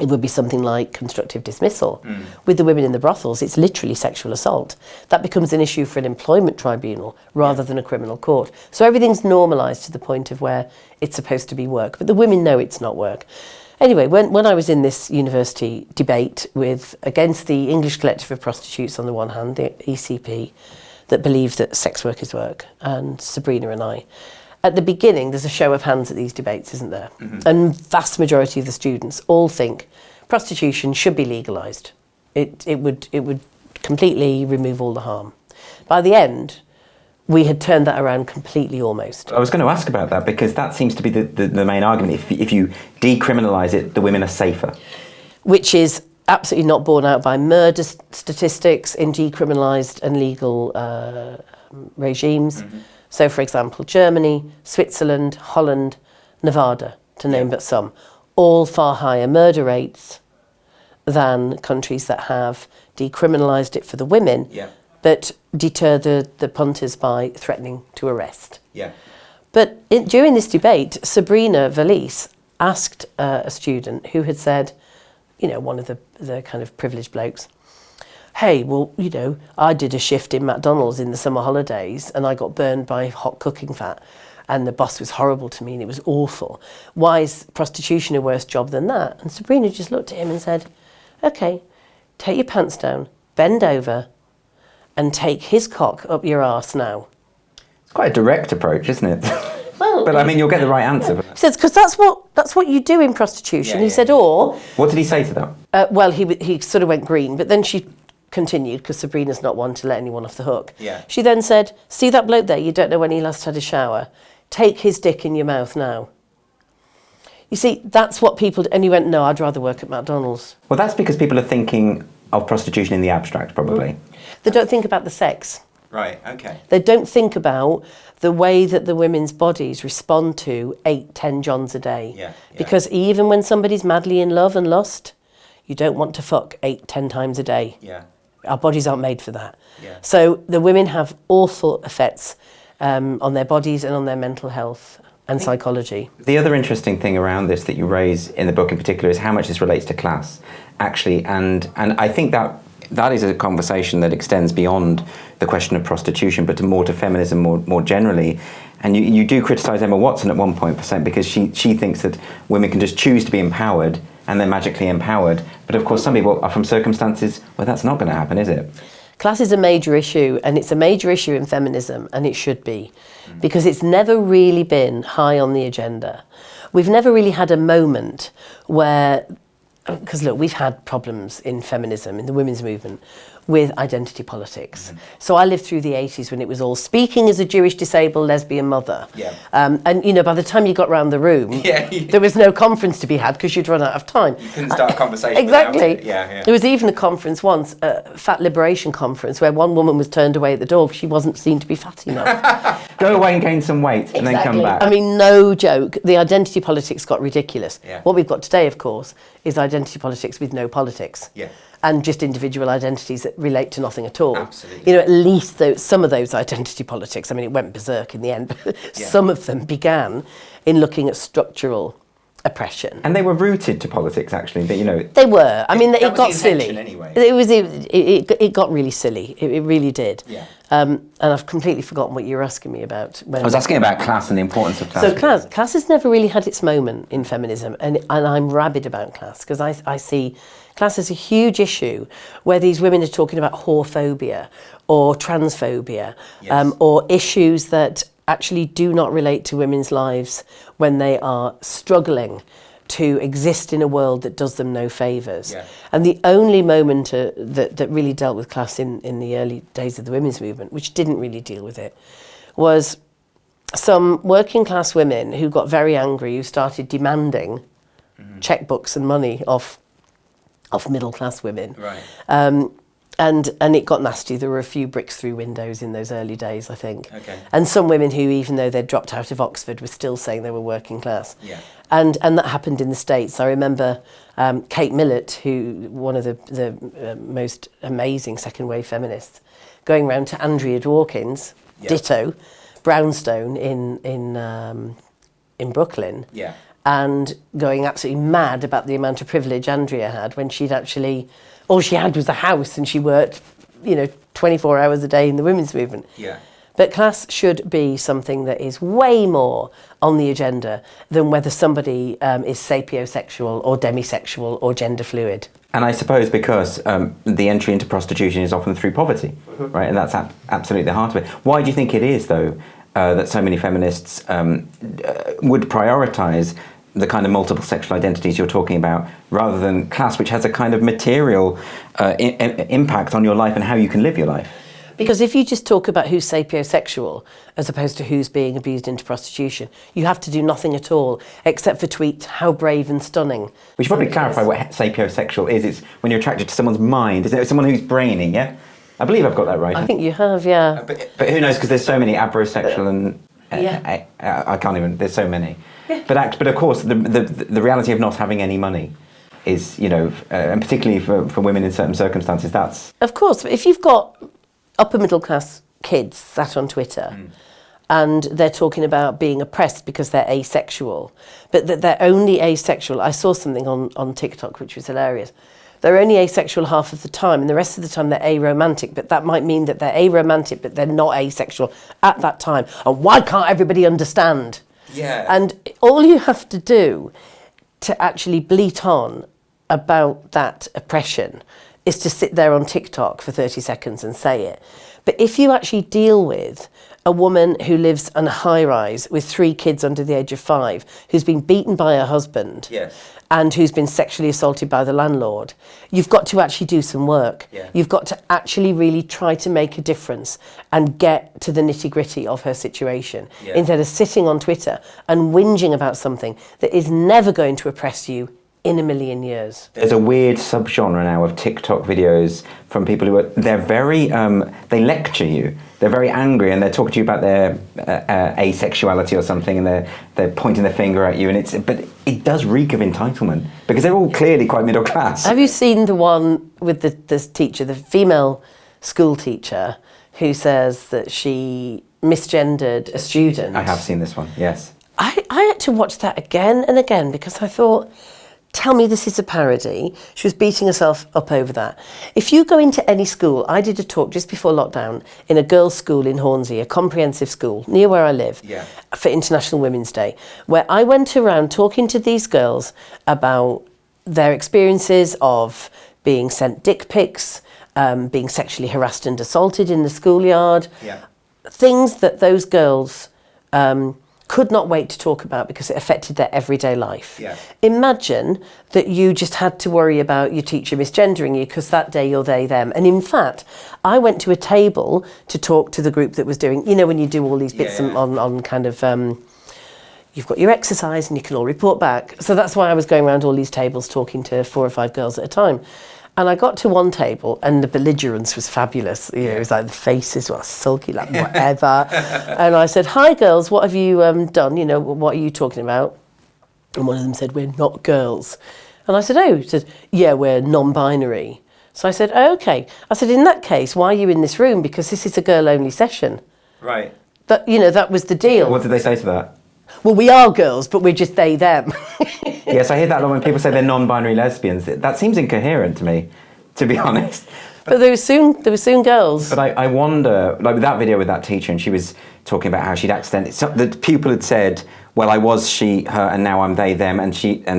it would be something like constructive dismissal. With the women in the brothels, it's literally sexual assault. That becomes an issue for an employment tribunal rather than a criminal court. So everything's normalised to the point of where it's supposed to be work, but the women know it's not work. Anyway, when I was in this university debate against the English Collective of Prostitutes on the one hand, the ECP, that believe that sex work is work, and Sabrina and I. At the beginning, there's a show of hands at these debates, isn't there? And vast majority of the students all think prostitution should be legalised. It would completely remove all the harm. By the end, we had turned that around completely almost. I was going to ask about that, because that seems to be the main argument. If you decriminalise it, the women are safer. Which is absolutely not borne out by murder statistics in decriminalised and legal regimes. So, for example, Germany, Switzerland, Holland, Nevada, to name but some, all far higher murder rates than countries that have decriminalised it for the women, but deter the punters by threatening to arrest. But during this debate, Sabrina Valise asked a student who had said, one of the kind of privileged blokes, hey, well, I did a shift in McDonald's in the summer holidays and I got burned by hot cooking fat and the boss was horrible to me and it was awful. Why is prostitution a worse job than that? And Sabrina just looked at him and said, okay, take your pants down, bend over and take his cock up your arse now. It's quite a direct approach, isn't it? Well, but I mean, you'll get the right answer. He says, because that's what you do in prostitution. He said, or... What did he say to that? Well, he sort of went green, but then she continued, because Sabrina's not one to let anyone off the hook. She then said, see that bloke there, you don't know when he last had a shower? Take his dick in your mouth now. You see, that's what people do. And he went, no, I'd rather work at McDonald's. Well, that's because people are thinking of prostitution in the abstract, probably. They don't think about the sex. Right, okay. They don't think about the way that the women's bodies respond to 8-10 johns a day. Because even when somebody's madly in love and lust, you don't want to fuck 8-10 times a day. Our bodies aren't made for that. So the women have awful effects on their bodies and on their mental health and psychology. The other interesting thing around this that you raise in the book in particular is how much this relates to class, actually. And I think that is a conversation that extends beyond the question of prostitution, but more to feminism more generally. And you do criticise Emma Watson at one point because she thinks that women can just choose to be empowered and they're magically empowered. But of course, some people are from circumstances where that's not going to happen, is it? Class is a major issue, and it's a major issue in feminism, and it should be, because it's never really been high on the agenda. We've never really had a moment where, because look, we've had problems in feminism, in the women's movement, with identity politics. So I lived through the 80s when it was all speaking as a Jewish disabled lesbian mother. Yeah. And, you know, by the time you got round the room, there was no conference to be had because you'd run out of time. You couldn't start a conversation Exactly. without it. Yeah. There was even a conference once, a fat liberation conference, where one woman was turned away at the door because she wasn't seen to be fat enough. Go away and gain some weight and then come back. I mean, no joke. The identity politics got ridiculous. Yeah. What we've got today, of course, is identity politics with no politics. Yeah. And just individual identities that relate to nothing at all. Absolutely. You know, at least some of those identity politics, I mean, it went berserk in the end, but some of them began in looking at structural oppression. And they were rooted to politics, actually. But, you know, they were. I mean, it got silly. Anyway. It got really silly. It really did. Yeah. And I've completely forgotten what you were asking me about. I was asking about class and the importance of class. So class has never really had its moment in feminism, and I'm rabid about class because I see class as a huge issue where these women are talking about whorephobia or transphobia, or issues that actually do not relate to women's lives when they are struggling to exist in a world that does them no favours. Yeah. And the only moment that really dealt with class in the early days of the women's movement, which didn't really deal with it, was some working class women who got very angry, who started demanding checkbooks and money off middle class women. Right. And it got nasty. There were a few bricks through windows in those early days, I think. Okay. And some women who, even though they'd dropped out of Oxford, were still saying they were working class. Yeah. And that happened in the States. I remember Kate Millett, one of the most amazing second wave feminists, going round to Andrea Dworkin's, ditto, brownstone in Brooklyn. Yeah. And going absolutely mad about the amount of privilege Andrea had when she'd actually, all she had was a house and she worked, 24 hours a day in the women's movement. Yeah. But class should be something that is way more on the agenda than whether somebody is sapiosexual or demisexual or gender fluid. And I suppose because the entry into prostitution is often through poverty, right? And that's absolutely the heart of it. Why do you think it is, though, that so many feminists would prioritise the kind of multiple sexual identities you're talking about, rather than class, which has a kind of material impact on your life and how you can live your life? Because if you just talk about who's sapiosexual as opposed to who's being abused into prostitution, you have to do nothing at all except for tweet how brave and stunning. We should probably clarify what sapiosexual is. It's when you're attracted to someone's mind, isn't it? Someone who's brainy, yeah? I believe I've got that right. I think you have, yeah. But who knows, because there's so many abrosexual and... I can't even... There's so many. Yeah. But of course, the reality of not having any money is, and particularly for women in certain circumstances, that's... Of course, but if you've got upper middle class kids sat on Twitter and they're talking about being oppressed because they're asexual, but that they're only asexual. I saw something on TikTok which was hilarious. They're only asexual half of the time and the rest of the time they're aromantic, but that might mean that they're aromantic but they're not asexual at that time. And why can't everybody understand? Yeah. And all you have to do to actually bleat on about that oppression is to sit there on TikTok for 30 seconds and say it. But if you actually deal with a woman who lives on a high-rise with 3 kids under the age of 5, who's been beaten by her husband, and who's been sexually assaulted by the landlord, you've got to actually do some work. Yeah. You've got to actually really try to make a difference and get to the nitty-gritty of her situation, instead of sitting on Twitter and whinging about something that is never going to oppress you in a million years. There's a weird subgenre now of TikTok videos from people who they're very, they lecture you. They're very angry and they're talking to you about their asexuality or something, and they're pointing their finger at you. But it does reek of entitlement because they're all clearly quite middle class. Have you seen the one with this teacher, the female school teacher, who says that she misgendered a student? I have seen this one. Yes. I had to watch that again and again because I thought, tell me this is a parody. She was beating herself up over that. If you go into any school, I did a talk just before lockdown in a girls' school in Hornsey, a comprehensive school near where I live, for International Women's Day, where I went around talking to these girls about their experiences of being sent dick pics, being sexually harassed and assaulted in the schoolyard, things that those girls could not wait to talk about because it affected their everyday life. Yeah. Imagine that you just had to worry about your teacher misgendering you because that day you're they, them. And in fact, I went to a table to talk to the group that was doing, when you do all these bits on kind of, you've got your exercise and you can all report back. So that's why I was going around all these tables talking to 4 or 5 girls at a time. And I got to one table and the belligerence was fabulous. It was like the faces were sulky, like whatever. And I said, "Hi girls, what have you done? What are you talking about?" And one of them said, "We're not girls." And I said, "Oh," he said, "Yeah, we're non-binary." So I said, "Oh, okay." I said, "In that case, why are you in this room? Because this is a girl-only session." Right. That that was the deal. What did they say to that? Well, we are girls, but we're just they, them. Yes, I hear that a lot when people say they're non-binary lesbians. That seems incoherent to me, to be honest. But there were soon girls. But I wonder, like with that video with that teacher, and she was talking about how she'd accidentally, the pupil had said, "Well, I was she, her, and now I'm they, them," and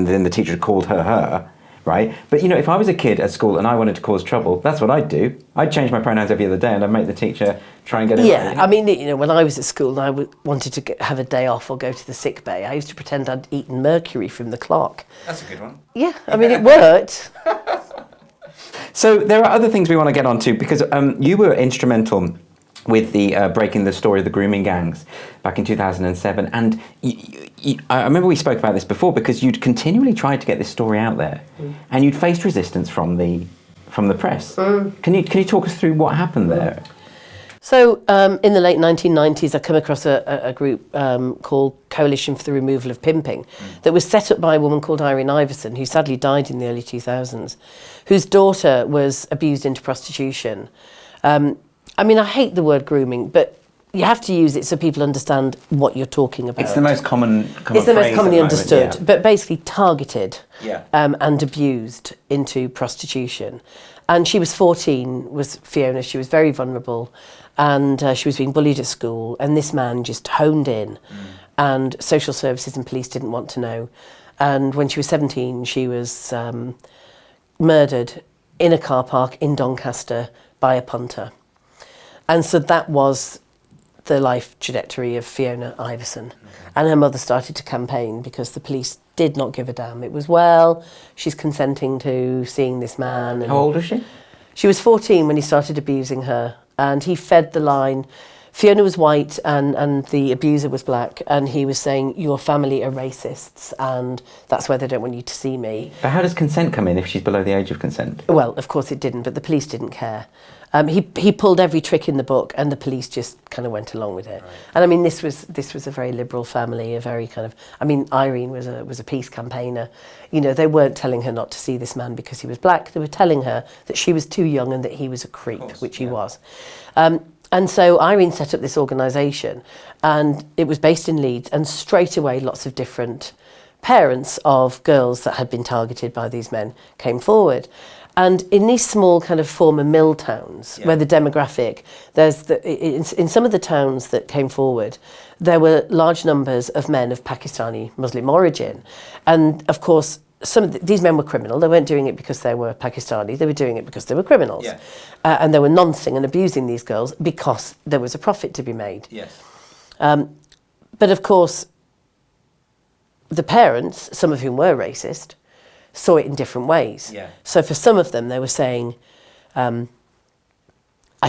then the teacher had called her, right? But if I was a kid at school and I wanted to cause trouble, that's what I'd do. I'd change my pronouns every other day and I'd make the teacher try and get it right. Yeah, I mean, when I was at school and I wanted to have a day off or go to the sick bay, I used to pretend I'd eaten mercury from the clock. That's a good one. Yeah, I mean, it worked. So there are other things we want to get onto because you were instrumental with the breaking the story of the grooming gangs back in 2007, and I remember we spoke about this before because you'd continually tried to get this story out there, and you'd faced resistance from the press. Can you talk us through what happened there? So in the late 1990s, I come across a group called Coalition for the Removal of Pimping that was set up by a woman called Irene Iverson, who sadly died in the early 2000s, whose daughter was abused into prostitution. I mean, I hate the word grooming, but you have to use it so people understand what you're talking about. It's the most common It's the most commonly understood, moment, but basically targeted Yeah. and abused into prostitution. And she was 14, was Fiona. She was very vulnerable, and she was being bullied at school. And this man just honed in, and social services and police didn't want to know. And when she was 17, she was murdered in a car park in Doncaster by a punter. And so that was the life trajectory of Fiona Iverson. And her mother started to campaign because the police did not give a damn. It was, well, she's consenting to seeing this man. And How old was she? she was 14 when he started abusing her, and he fed the line. Fiona was white and the abuser was black, and he was saying, "Your family are racists and that's why they don't want you to see me." But how does consent come in if she's below the age of consent? Well, of course it didn't, but the police didn't care. He pulled every trick in the book, and the police just kind of went along with it. Right. And I mean, this was a very liberal family, a very kind of. I mean, Irene was a peace campaigner. They weren't telling her not to see this man because he was black. They were telling her that she was too young and that he was a creep, which he was. And so Irene set up this organisation, and it was based in Leeds, and straight away lots of different parents of girls that had been targeted by these men came forward. And in these small kind of former mill towns, where the demographic, in some of the towns that came forward, there were large numbers of men of Pakistani Muslim origin. And of course, these men were criminal. They weren't doing it because they were Pakistani. They were doing it because they were criminals. Yeah. And they were noncing and abusing these girls because there was a profit to be made. Yes. But of course, the parents, some of whom were racist, saw it in different ways. Yeah. So for some of them, they were saying, "I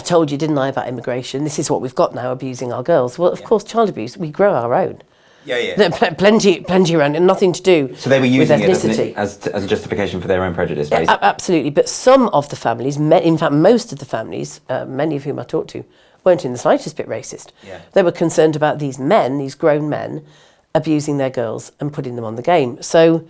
told you, didn't I, about immigration? This is what we've got now, abusing our girls." Well, of course, child abuse, we grow our own. Yeah. There plenty around, and nothing to do So they were using with ethnicity. it as a justification for their own prejudice, basically. Yeah, absolutely. But some of the families, in fact, most of the families, many of whom I talked to, weren't in the slightest bit racist. Yeah. They were concerned about these men, these grown men, abusing their girls and putting them on the game. So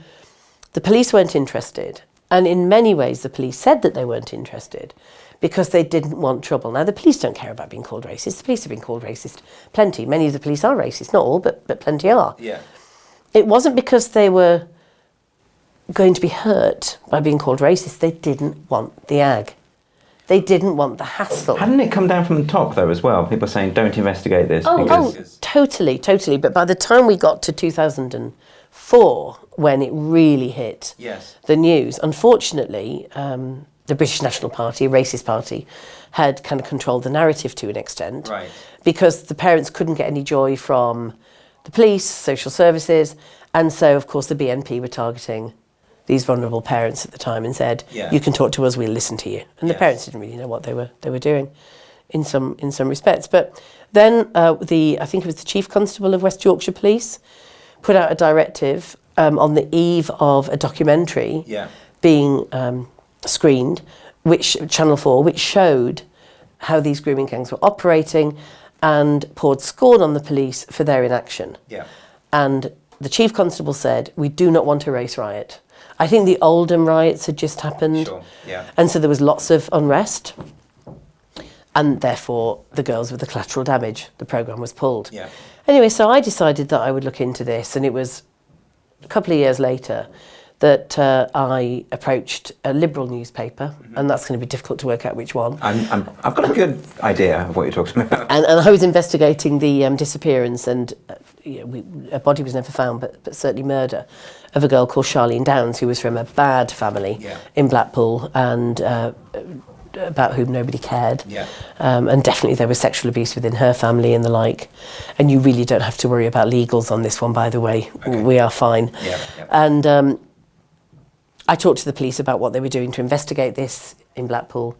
the police weren't interested. And in many ways, the police said that they weren't interested because they didn't want trouble. Now, the police don't care about being called racist. The police have been called racist plenty. Many of the police are racist, not all, but plenty are. Yeah. It wasn't because they were going to be hurt by being called racist. They didn't want the ag. They didn't want the hassle. Hadn't it come down from the top, though, as well? People saying, don't investigate this. Oh, totally. But by the time we got to 2004, when it really hit the news, unfortunately, the British National Party, a racist party, had kind of controlled the narrative to an extent. Right. Because the parents couldn't get any joy from the police, social services, and so, of course, the BNP were targeting these vulnerable parents at the time and said, you can talk to us, we'll listen to you. And the parents didn't really know what they were doing in some respects. But then I think it was the Chief Constable of West Yorkshire Police put out a directive on the eve of a documentary being screened, Channel 4, which showed how these grooming gangs were operating and poured scorn on the police for their inaction. And the Chief Constable said, we do not want a race riot. I think the Oldham riots had just happened. And so there was lots of unrest. And therefore, the girls with the collateral damage, the programme was pulled. Anyway, so I decided that I would look into this. And it was a couple of years later that I approached a liberal newspaper. And that's going to be difficult to work out which one. I've got a good idea of what you're talking about. And I was investigating the disappearance and a body was never found, but certainly murder of a girl called Charlene Downs, who was from a bad family in Blackpool and about whom nobody cared. And definitely there was sexual abuse within her family and the like. And you really don't have to worry about legals on this one, by the way. We are fine. And I talked to the police about what they were doing to investigate this in Blackpool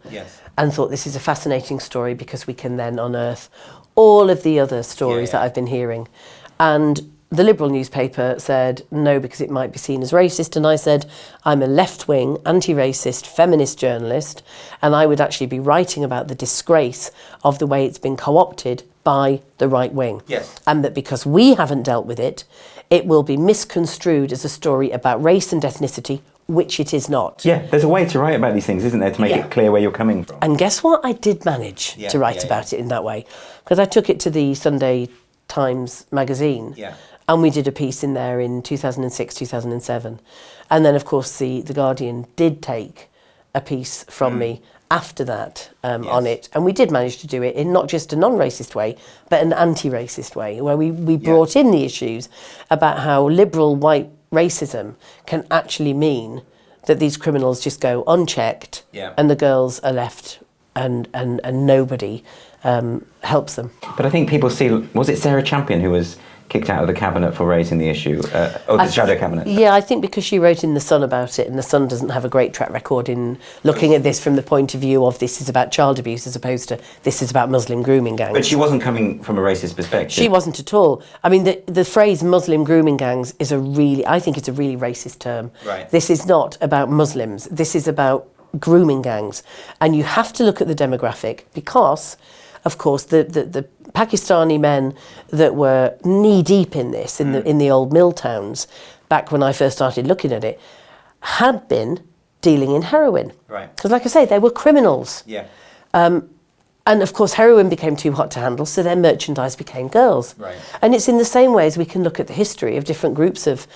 and thought this is a fascinating story because we can then unearth all of the other stories that I've been hearing. And the liberal newspaper said no, because it might be seen as racist. And I said, I'm a left-wing, anti-racist, feminist journalist, and I would actually be writing about the disgrace of the way it's been co-opted by the right wing. And that because we haven't dealt with it, it will be misconstrued as a story about race and ethnicity, which it is not. There's a way to write about these things, isn't there, to make it clear where you're coming from. And guess what? I did manage to write about it in that way, because I took it to the Sunday Times magazine. And we did a piece in there in 2006, 2007. And then, of course, the Guardian did take a piece from me after that on it. And we did manage to do it in not just a non-racist way, but an anti-racist way, where we brought in the issues about how liberal white racism can actually mean that these criminals just go unchecked and the girls are left and nobody helps them. But I think people see, was it Sarah Champion who was kicked out of the cabinet for raising the issue, or the shadow cabinet? I think because she wrote in The Sun about it, and The Sun doesn't have a great track record in looking at this from the point of view of this is about child abuse as opposed to this is about Muslim grooming gangs. But she wasn't coming from a racist perspective. She wasn't at all. I mean, the phrase Muslim grooming gangs is I think it's a really racist term. This is not about Muslims. This is about grooming gangs. And you have to look at the demographic because, of course, the Pakistani men that were knee-deep in this, in the old mill towns, back when I first started looking at it, had been dealing in heroin. Because, like I say, they were criminals. And, of course, heroin became too hot to handle, so their merchandise became girls. And it's in the same way as we can look at the history of different groups of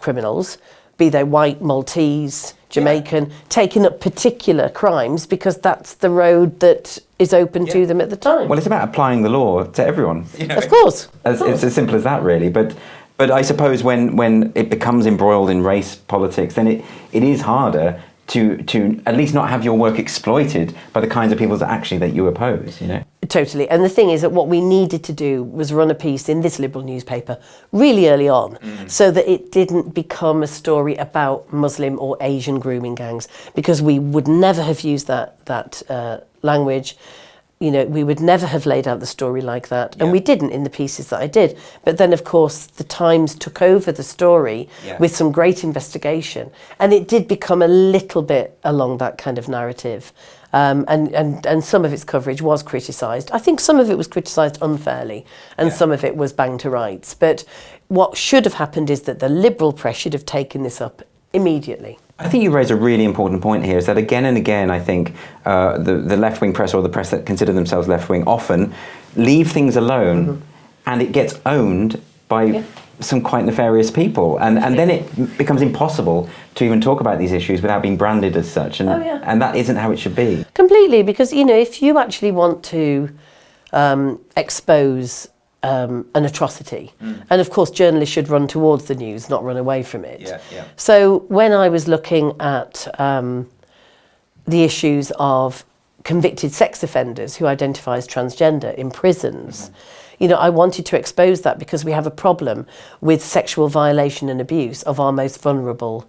criminals, be they white, Maltese, Jamaican, taking up particular crimes because that's the road that is open to them at the time. Well, it's about applying the law to everyone. Of course. It's as simple as that, really. But I suppose when it becomes embroiled in race politics, then it is harder to at least not have your work exploited by the kinds of people that you oppose, Totally. And the thing is that what we needed to do was run a piece in this liberal newspaper really early on so that it didn't become a story about Muslim or Asian grooming gangs, because we would never have used that language. We would never have laid out the story like that. And we didn't in the pieces that I did. But then, of course, the Times took over the story with some great investigation. And it did become a little bit along that kind of narrative. And some of its coverage was criticised. I think some of it was criticised unfairly and some of it was banged to rights. But what should have happened is that the liberal press should have taken this up immediately. I think you raise a really important point here, is that again and again, I think the left-wing press, or the press that consider themselves left-wing, often leave things alone and it gets owned by some quite nefarious people. And then it becomes impossible to even talk about these issues without being branded as such. And that isn't how it should be. Completely, because, if you actually want to expose an atrocity. And of course, journalists should run towards the news, not run away from it. So when I was looking at the issues of convicted sex offenders who identify as transgender in prisons, You know, I wanted to expose that because we have a problem with sexual violation and abuse of our most vulnerable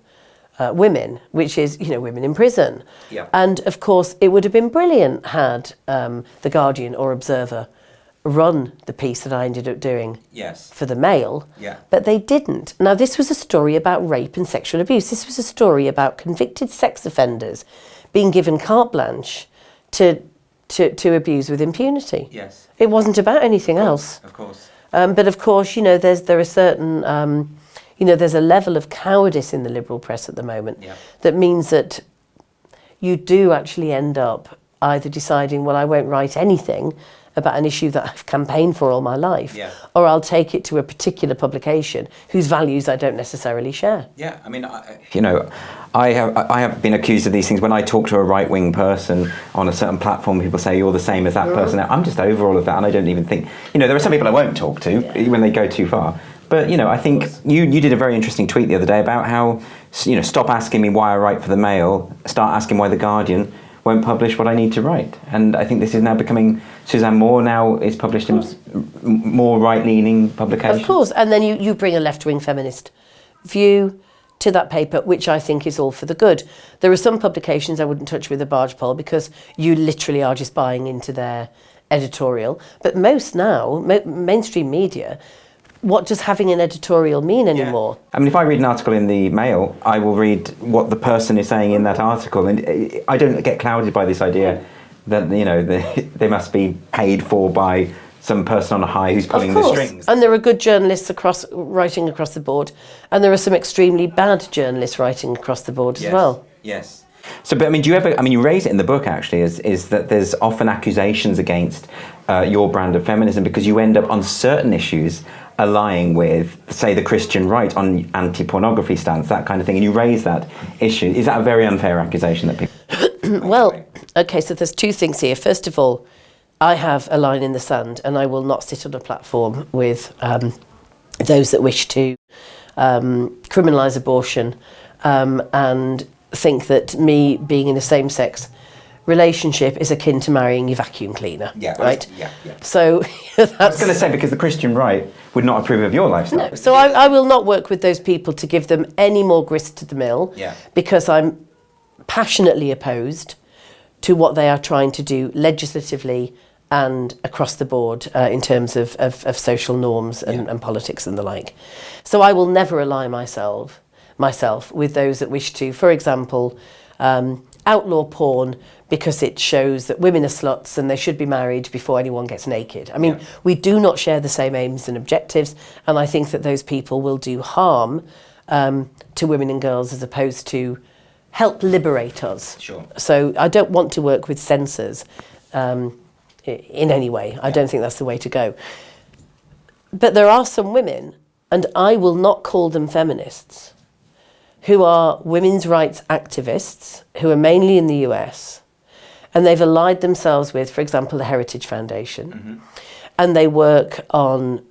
women, which is, you know, women in prison. Yeah. And of course, it would have been brilliant had The Guardian or Observer run the piece that I ended up doing for the Mail, but they didn't. Now, this was a story about rape and sexual abuse. This was a story about convicted sex offenders being given carte blanche to abuse with impunity. Yes. It wasn't about anything else. Of course. But of course, you know, there are certain, you know, there's a level of cowardice in the liberal press at the moment that means that you do actually end up either deciding, well, I won't write anything about an issue that I've campaigned for all my life, or I'll take it to a particular publication whose values I don't necessarily share. Yeah, I mean, you know, I have been accused of these things when I talk to a right-wing person on a certain platform. People say you're the same as that person. I'm just over all of that, and I don't even think. You know, there are some people I won't talk to when they go too far. But you know, I think you did a very interesting tweet the other day about how, you know, stop asking me why I write for the Mail, start asking why the Guardian won't publish what I need to write. And I think this is now becoming, Suzanne Moore now is published in more right-leaning publications. Of course, and then you bring a left-wing feminist view to that paper, which I think is all for the good. There are some publications I wouldn't touch with a barge pole because you literally are just buying into their editorial. But most now, mainstream media, what does having an editorial mean anymore? I mean, if I read an article in the Mail, I will read what the person is saying in that article, and I don't get clouded by this idea that, you know, they must be paid for by some person on a high who's pulling the strings. And there are good journalists writing across the board, and there are some extremely bad journalists writing across the board as well. Yes. So, but I mean, do you ever? I mean, you raise it in the book actually, is that there's often accusations against your brand of feminism because you end up on certain issues allying with, say, the Christian right on anti-pornography stance, that kind of thing, and you raise that issue. Is that a very unfair accusation that people? Well, okay, so there's two things here. First of all, I have a line in the sand, and I will not sit on a platform with those that wish to criminalise abortion and think that me being in a same-sex relationship is akin to marrying your vacuum cleaner, right? So that's, I was going to say, because the Christian right would not approve of your lifestyle. No, so I will not work with those people to give them any more grist to the mill, because I'm passionately opposed to what they are trying to do legislatively and across the board in terms of social norms and politics and the like. So I will never ally myself with those that wish to, for example, outlaw porn because it shows that women are sluts and they should be married before anyone gets naked. I mean, we do not share the same aims and objectives, and I think that those people will do harm to women and girls as opposed to help liberate us. Sure. So I don't want to work with censors in any way. I don't think that's the way to go. But there are some women, and I will not call them feminists, who are women's rights activists, who are mainly in the US, and they've allied themselves with, for example, the Heritage Foundation, and they work on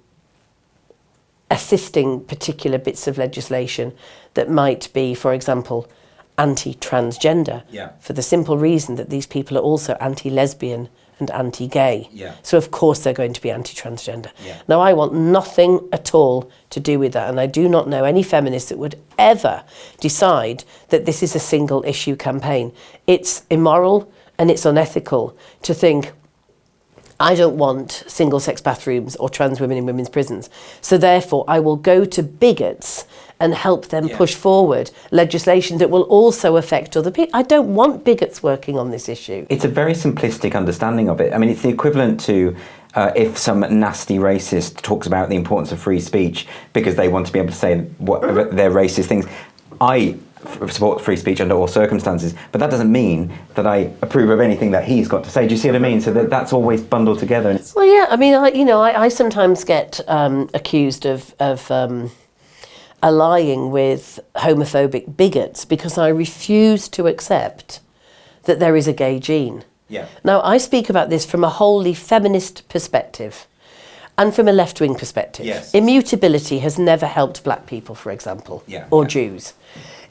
assisting particular bits of legislation that might be, for example, anti-transgender, for the simple reason that these people are also anti-lesbian and anti-gay. So of course they're going to be anti-transgender. Now I want nothing at all to do with that, and I do not know any feminist that would ever decide that this is a single issue campaign. It's immoral and it's unethical to think, I don't want single-sex bathrooms or trans women in women's prisons, so therefore I will go to bigots and help them push forward legislation that will also affect other people. I don't want bigots working on this issue. It's a very simplistic understanding of it. I mean, it's the equivalent to if some nasty racist talks about the importance of free speech because they want to be able to say what their racist things. I support free speech under all circumstances, but that doesn't mean that I approve of anything that he's got to say. Do you see what I mean? So that's always bundled together. Well, yeah, I mean, I sometimes get accused of allying with homophobic bigots because I refuse to accept that there is a gay gene. Now, I speak about this from a wholly feminist perspective and from a left-wing perspective. Immutability has never helped black people, for example, or Jews.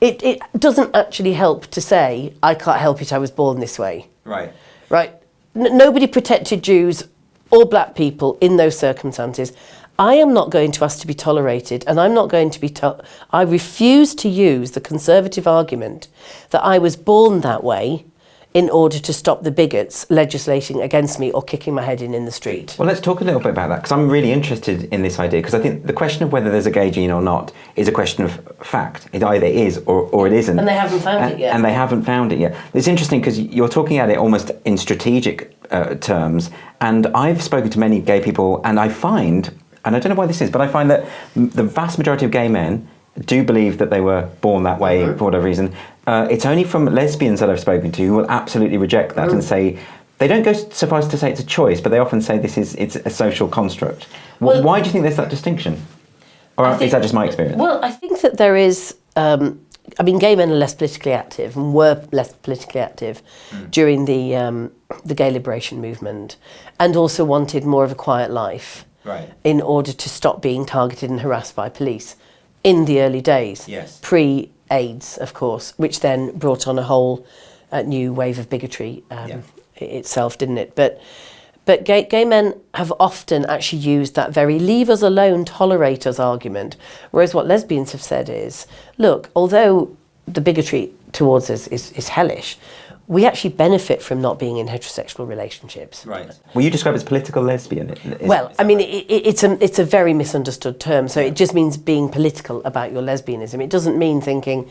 It doesn't actually help to say, I can't help it, I was born this way. Right. Nobody protected Jews or black people in those circumstances, I am not going to ask to be tolerated, and I'm not going to be I refuse to use the conservative argument that I was born that way in order to stop the bigots legislating against me or kicking my head in the street. Well, let's talk a little bit about that, because I'm really interested in this idea, because I think the question of whether there's a gay gene or not is a question of fact. It either is or it isn't. And they haven't found it yet. And they haven't found it yet. It's interesting because you're talking at it almost in strategic terms, and I've spoken to many gay people, and I find, and I don't know why this is, but I find that the vast majority of gay men do believe that they were born that way for whatever reason. It's only from lesbians that I've spoken to who will absolutely reject that and say, they don't go so far as to say it's a choice, but they often say it's a social construct. Well, why do you think there's that distinction? Or is that just my experience? Well, I think that there is, gay men are less politically active and were less politically active during the gay liberation movement, and also wanted more of a quiet life in order to stop being targeted and harassed by police in the early days, pre-AIDS, of course, which then brought on a whole new wave of bigotry itself, didn't it? But gay men have often actually used that very leave us alone, tolerate us argument, whereas what lesbians have said is, look, although the bigotry towards us is hellish, we actually benefit from not being in heterosexual relationships. Right. Well, you describe it as political lesbian. It's a very misunderstood term. So it just means being political about your lesbianism. It doesn't mean thinking,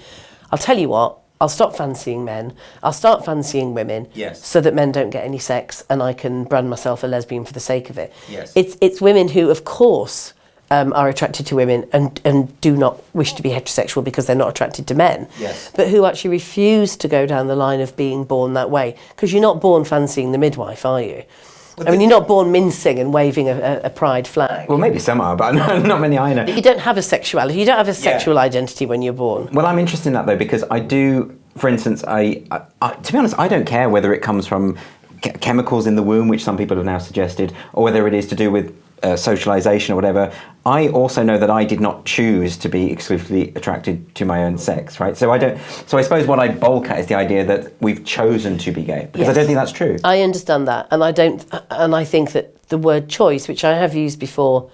I'll tell you what, I'll stop fancying men, I'll start fancying women, so that men don't get any sex and I can brand myself a lesbian for the sake of it. Yes. It's women who, of course, are attracted to women and do not wish to be heterosexual because they're not attracted to men, but who actually refuse to go down the line of being born that way. Because you're not born fancying the midwife, are you? Well, you're not born mincing and waving a pride flag. Well, maybe some are, but not many I know. You don't have a sexuality. You don't have a sexual identity when you're born. Well, I'm interested in that, though, because I do, for instance, I to be honest, I don't care whether it comes from chemicals in the womb, which some people have now suggested, or whether it is to do with socialization or whatever. I also know that I did not choose to be exclusively attracted to my own sex, right? So I suppose what I bulk at is the idea that we've chosen to be gay, because I don't think that's true. I understand that, and I think that the word choice, which I have used before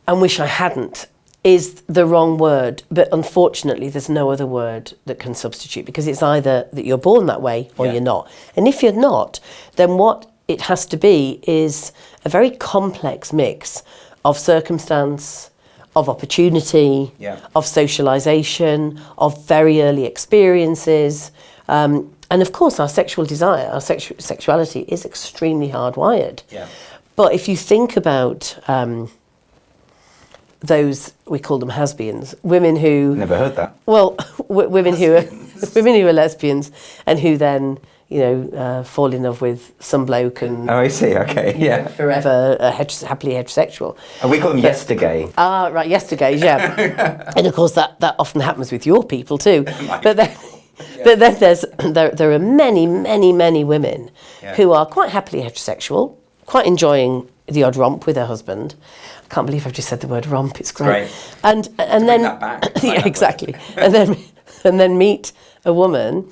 and wish I hadn't, is the wrong word, but unfortunately there's no other word that can substitute, because it's either that you're born that way or you're not. And if you're not, then what it has to be is a very complex mix of circumstance, of opportunity, of socialisation, of very early experiences, and of course our sexual desire, our sexuality is extremely hardwired. But if you think about those, we call them has-beens, women who... Never heard that. Well, women who are lesbians and who then, fall in love with some bloke and... Oh, I see, okay, forever happily heterosexual. And we call them yestergay. Ah, right, yestergays, yeah. And of course that often happens with your people too. But then there are many, many, many women who are quite happily heterosexual, quite enjoying the odd romp with their husband. I can't believe I've just said the word romp. It's great. And then that back. exactly. and then meet a woman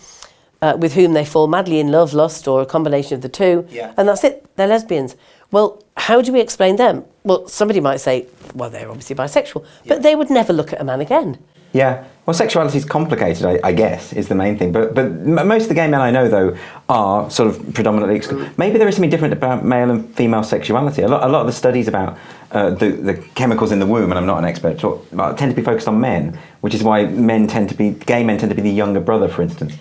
with whom they fall madly in love, lust, or a combination of the two. And that's it. They're lesbians. Well, how do we explain them? Well, somebody might say, well, they're obviously bisexual, but they would never look at a man again. Yeah. Well, sexuality is complicated, I guess, is the main thing. But most of the gay men I know, though, are sort of predominantly... Maybe there is something different about male and female sexuality. A lot of the studies about the chemicals in the womb, and I'm not an expert, tend to be focused on men, which is why gay men tend to be the younger brother, for instance.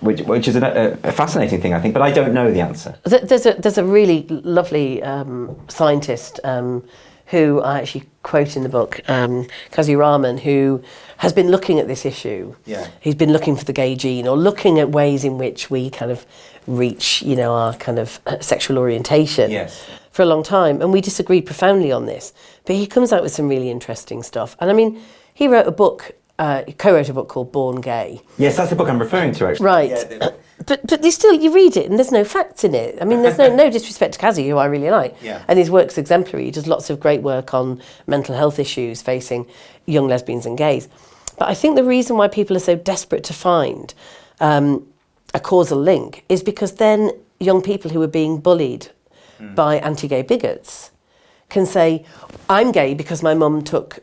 Which is a fascinating thing, I think, but I don't know the answer. There's a really lovely scientist who I actually quote in the book, Kazi Rahman, who has been looking at this issue. He's been looking for the gay gene, or looking at ways in which we kind of reach, our kind of sexual orientation for a long time, and we disagreed profoundly on this. But he comes out with some really interesting stuff, and I mean, he wrote a book. He co-wrote a book called Born Gay. Yes, that's the book I'm referring to, actually. Right. But you read it and there's no facts in it. I mean, there's no disrespect to Kazi, who I really like. And his work's exemplary. He does lots of great work on mental health issues facing young lesbians and gays. But I think the reason why people are so desperate to find a causal link is because then young people who are being bullied by anti-gay bigots can say, I'm gay because my mum took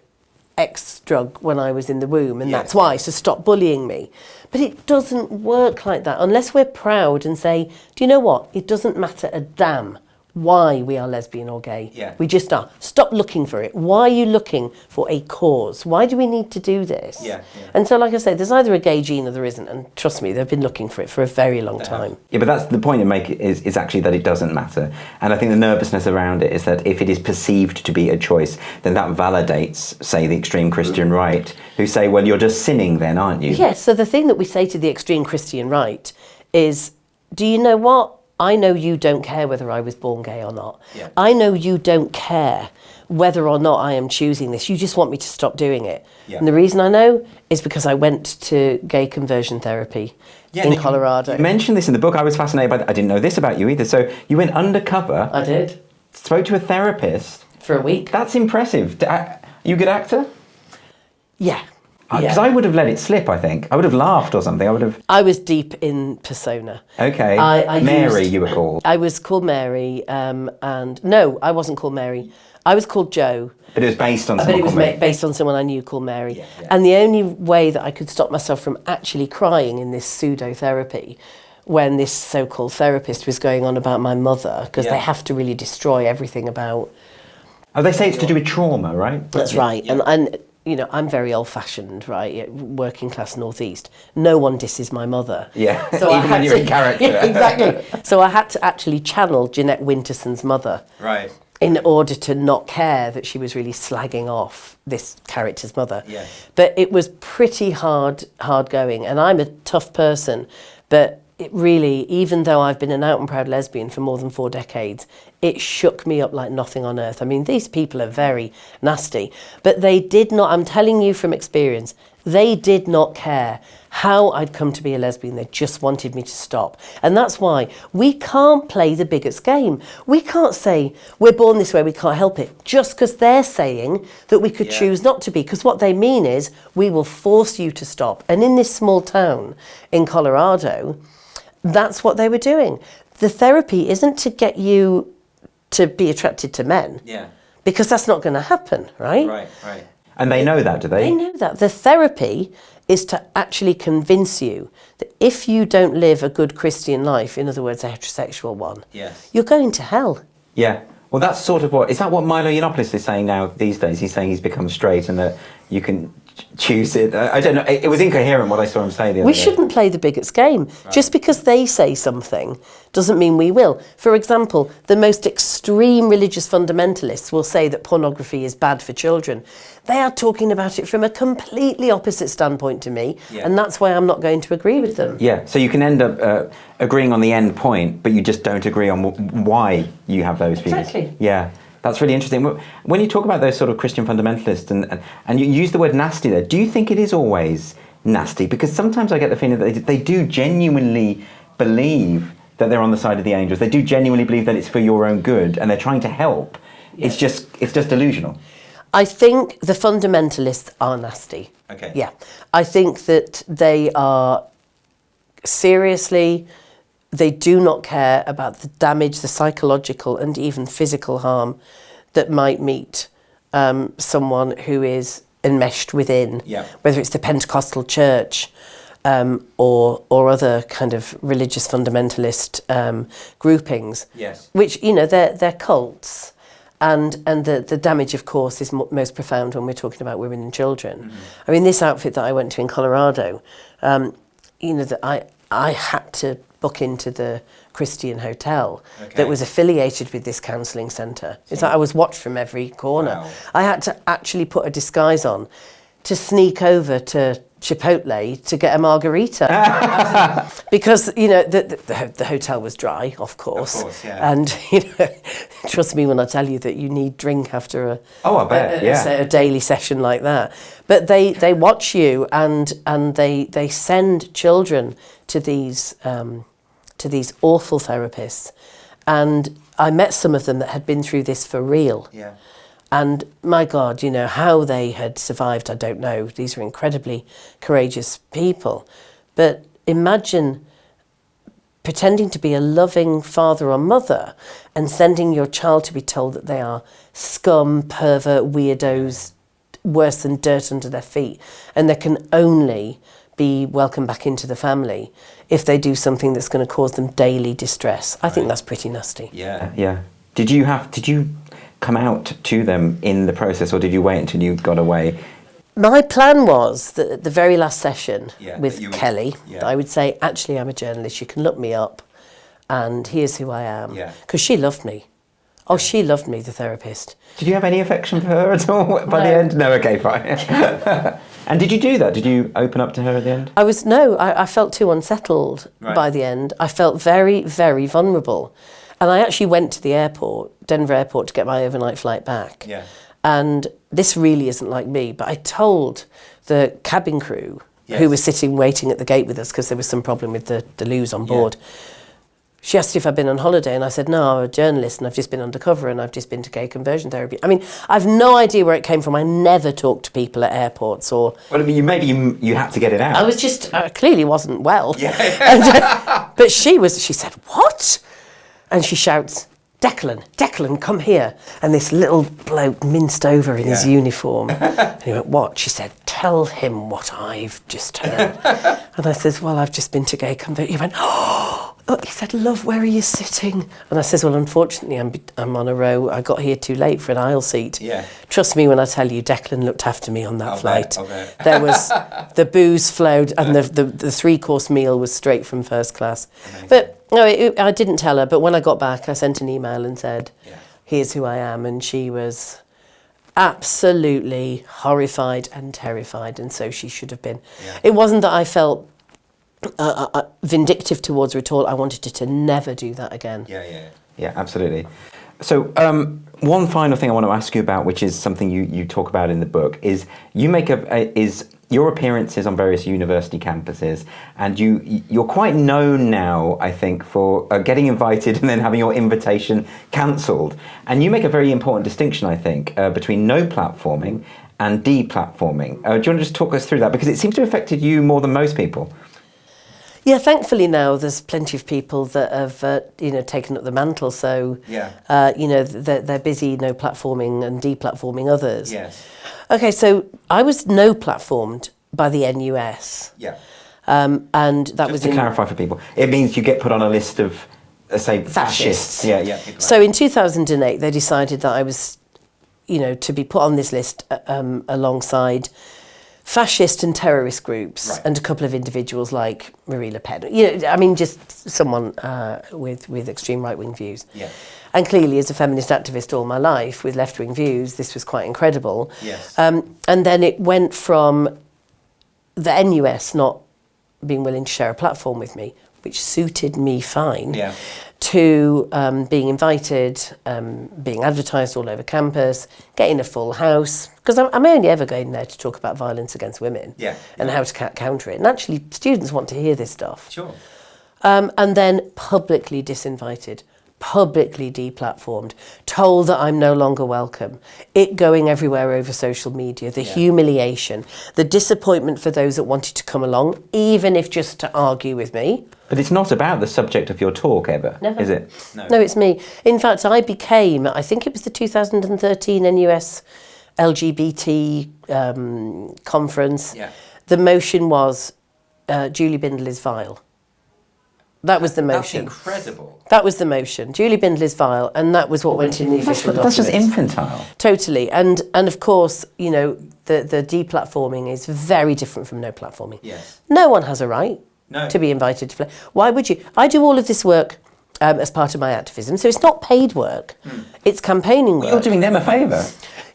X drug when I was in the womb and that's why, so stop bullying me. But it doesn't work like that unless we're proud and say, do you know what? It doesn't matter a damn why we are lesbian or gay. Yeah. We just are. Stop looking for it. Why are you looking for a cause? Why do we need to do this? And so, like I say, there's either a gay gene or there isn't. And trust me, they've been looking for it for a very long time. Yeah, but that's the point you make is actually that it doesn't matter. And I think the nervousness around it is that if it is perceived to be a choice, then that validates, say, the extreme Christian right, who say, well, you're just sinning then, aren't you? Yes, so the thing that we say to the extreme Christian right is, do you know what? I know you don't care whether I was born gay or not. Yeah. I know you don't care whether or not I am choosing this. You just want me to stop doing it. Yeah. And the reason I know is because I went to gay conversion therapy in Colorado. You mentioned this in the book. I was fascinated by that. I didn't know this about you either. So you went undercover. I did. Spoke to a therapist. For a week. That's impressive. You a good actor? Yeah. Because I would have let it slip, I think. I would have laughed or something. I was deep in persona. Okay. You were called. I was called Mary, and no, I wasn't called Mary. I was called Jo. But it was based on someone But it was called Mary. based on someone I knew called Mary. And the only way that I could stop myself from actually crying in this pseudo-therapy when this so-called therapist was going on about my mother, because they have to really destroy everything about... Oh, they say it's to do with trauma, right? That's right. Yeah. And you know, I'm very old-fashioned, right? Working class northeast. No one disses my mother. Yeah, so even when you're in character. Yeah, exactly. So I had to actually channel Jeanette Winterson's mother. Right. In order to not care that she was really slagging off this character's mother. Yeah. But it was pretty hard going. And I'm a tough person, but it really, even though I've been an out and proud lesbian for more than 4 decades, it shook me up like nothing on earth. I mean, these people are very nasty, but they did not, I'm telling you from experience, they did not care how I'd come to be a lesbian. They just wanted me to stop. And that's why we can't play the bigots game. We can't say, we're born this way, we can't help it, just because they're saying that we could choose not to be. Because what they mean is, we will force you to stop. And in this small town in Colorado, that's what they were doing. The therapy isn't to get you to be attracted to men. Yeah. Because that's not going to happen, right? Right. And they know that, do they? They know that. The therapy is to actually convince you that if you don't live a good Christian life, in other words, a heterosexual one, you're going to hell. Yeah. Well, that's sort of is that what Milo Yiannopoulos is saying now these days? He's saying he's become straight and that you can choose it. I don't know. It was incoherent what I saw him say the other day. We shouldn't play the bigots game. Right. Just because they say something doesn't mean we will. For example, the most extreme religious fundamentalists will say that pornography is bad for children. They are talking about it from a completely opposite standpoint to me, and that's why I'm not going to agree with them. Yeah, so you can end up agreeing on the end point, but you just don't agree on why you have those views. Exactly. Yeah. That's really interesting. When you talk about those sort of Christian fundamentalists and you use the word nasty there, do you think it is always nasty? Because sometimes I get the feeling that they do genuinely believe that they're on the side of the angels. They do genuinely believe that it's for your own good and they're trying to help. Yeah. It's just delusional. I think the fundamentalists are nasty. Okay. Yeah. I think that they are seriously... They do not care about the damage, the psychological and even physical harm that might meet someone who is enmeshed within, whether it's the Pentecostal church or other kind of religious fundamentalist groupings, which, you know, they're cults. And the damage, of course, is most profound when we're talking about women and children. Mm-hmm. I mean, this outfit that I went to in Colorado, you know, that I had to book into the Christian hotel that was affiliated with this counselling centre. It's like I was watched from every corner. Wow. I had to actually put a disguise on to sneak over to Chipotle to get a margarita because, you know, the hotel was dry, of course. And, you know, trust me when I tell you that you need drink after a daily session like that. But they watch you and they send children to these awful therapists, and I met some of them that had been through this for real. Yeah. And my God, you know, how they had survived, I don't know. These were incredibly courageous people. But imagine pretending to be a loving father or mother and sending your child to be told that they are scum, pervert, weirdos, worse than dirt under their feet, and they can only be welcomed back into the family if they do something that's going to cause them daily distress. I think that's pretty nasty. Yeah. Did you come out to them in the process, or did you wait until you got away? My plan was that at the very last session with Kelly, I would say, actually, I'm a journalist, you can look me up, and here's who I am. Because she loved me. Oh, she loved me, the therapist. Did you have any affection for her at all by the end? No, okay, fine. And did you do that? Did you open up to her at the end? I felt too unsettled by the end. I felt very, very vulnerable. And I actually went to the airport, Denver airport, to get my overnight flight back. And this really isn't like me, but I told the cabin crew who was sitting waiting at the gate with us because there was some problem with the loos on board. She asked if I'd been on holiday, and I said, no, I'm a journalist and I've just been undercover and I've just been to gay conversion therapy. I mean, I've no idea where it came from. I never talk to people at airports or... Well, I mean, maybe you had to get it out. I clearly wasn't well. But she said, what? And she shouts, Declan, come here. And this little bloke minced over in his uniform. And he went, what? She said, tell him what I've just heard. And I said, well, I've just been to gay conversion. He went, oh, he said, love, where are you sitting? And I says, well, unfortunately, I'm on a row. I got here too late for an aisle seat. Trust me when I tell you, Declan looked after me on that flight. There was, the booze flowed, and the three-course meal was straight from first class. Amazing. But no, I didn't tell her, but when I got back, I sent an email and said, here's who I am. And she was absolutely horrified and terrified, and so she should have been. It wasn't that I felt vindictive towards her at all. I wanted her to never do that again. Yeah, absolutely. So one final thing I want to ask you about, which is something you talk about in the book, is you make your appearances on various university campuses, and you're quite known now, I think, for getting invited and then having your invitation cancelled. And you make a very important distinction, I think, between no platforming and deplatforming. Do you want to just talk us through that? Because it seems to have affected you more than most people. Yeah, thankfully now there's plenty of people that have, taken up the mantle. So, they're busy no platforming and deplatforming others. Okay, so I was no platformed by the NUS. And that was to clarify for people, it means you get put on a list of, say, fascists. So in 2008, they decided that I was, to be put on this list alongside fascist and terrorist groups and a couple of individuals like Marie Le Pen. Just someone with extreme right-wing views. And clearly, as a feminist activist all my life with left-wing views, this was quite incredible. And then it went from the NUS not being willing to share a platform with me, which suited me fine, to being invited, being advertised all over campus, getting a full house, because I'm only ever going there to talk about violence against women and how to counter it. And actually, students want to hear this stuff. And then publicly disinvited, publicly deplatformed, told that I'm no longer welcome, it going everywhere over social media, the humiliation, the disappointment for those that wanted to come along, even if just to argue with me. But it's not about the subject of your talk ever, is it? No, it's me. In fact, I became, I think it was the 2013 NUS LGBT conference. The motion was, Julie Bindel is vile. That was the motion. That's incredible. That was the motion. Julie Bindel is vile, and that was what went in the official document. That's just infantile. Totally. And of course, the deplatforming is very different from no platforming. No one has a right to be invited to play. Why would you? I do all of this work as part of my activism, so it's not paid work. It's campaigning work. You're doing them a favour.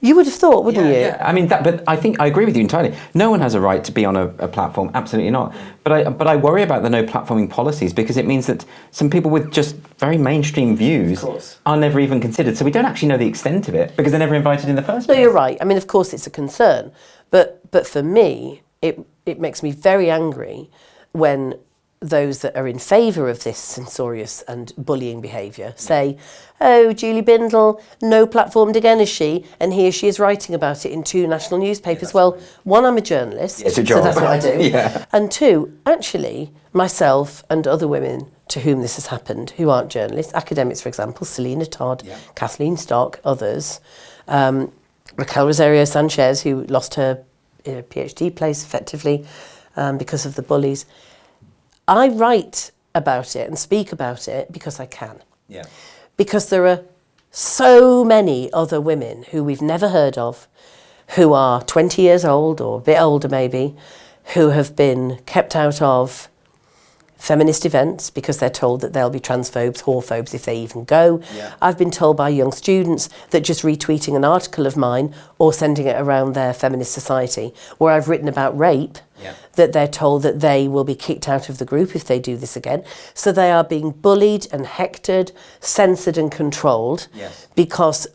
You would have thought, wouldn't you? Yeah. I mean, but I think I agree with you entirely. No one has a right to be on a platform, absolutely not. But I worry about the no platforming policies because it means that some people with just very mainstream views are never even considered. So we don't actually know the extent of it because they're never invited in the first place. No, you're right. I mean, of course, it's a concern, but for me, it makes me very angry when those that are in favour of this censorious and bullying behaviour say, oh, Julie Bindel, no platformed again, is she? And here she is writing about it in 2 national newspapers. Well, one, I'm a journalist, it's a job. so that's what I do. Yeah. And 2, actually, myself and other women to whom this has happened, who aren't journalists, academics, for example, Selena Todd, Kathleen Stock, others, Raquel Rosario Sanchez, who lost her PhD place effectively because of the bullies. I write about it and speak about it because I can. Yeah. Because there are so many other women who we've never heard of, who are 20 years old or a bit older maybe, who have been kept out of feminist events because they're told that they'll be transphobes, whorephobes if they even go. Yeah. I've been told by young students that just retweeting an article of mine or sending it around their feminist society where I've written about rape, that they're told that they will be kicked out of the group if they do this again. So they are being bullied and hectored, censored and controlled because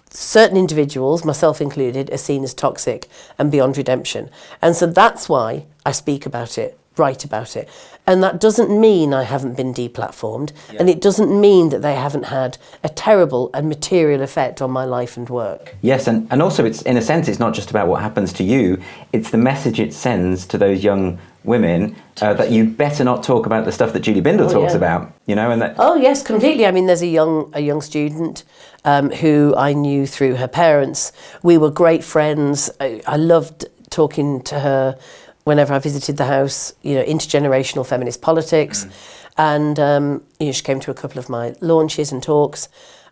certain individuals, myself included, are seen as toxic and beyond redemption. And so that's why I speak about it, write about it. And that doesn't mean I haven't been deplatformed, and it doesn't mean that they haven't had a terrible and material effect on my life and work. Yes, and also it's, in a sense, it's not just about what happens to you, it's the message it sends to those young women that you better not talk about the stuff that Julie Bindel talks about, you know, and that... Oh yes, completely. I mean, there's a young student who I knew through her parents. We were great friends. I loved talking to her whenever I visited the house, you know, intergenerational feminist politics. And, you know, she came to a couple of my launches and talks,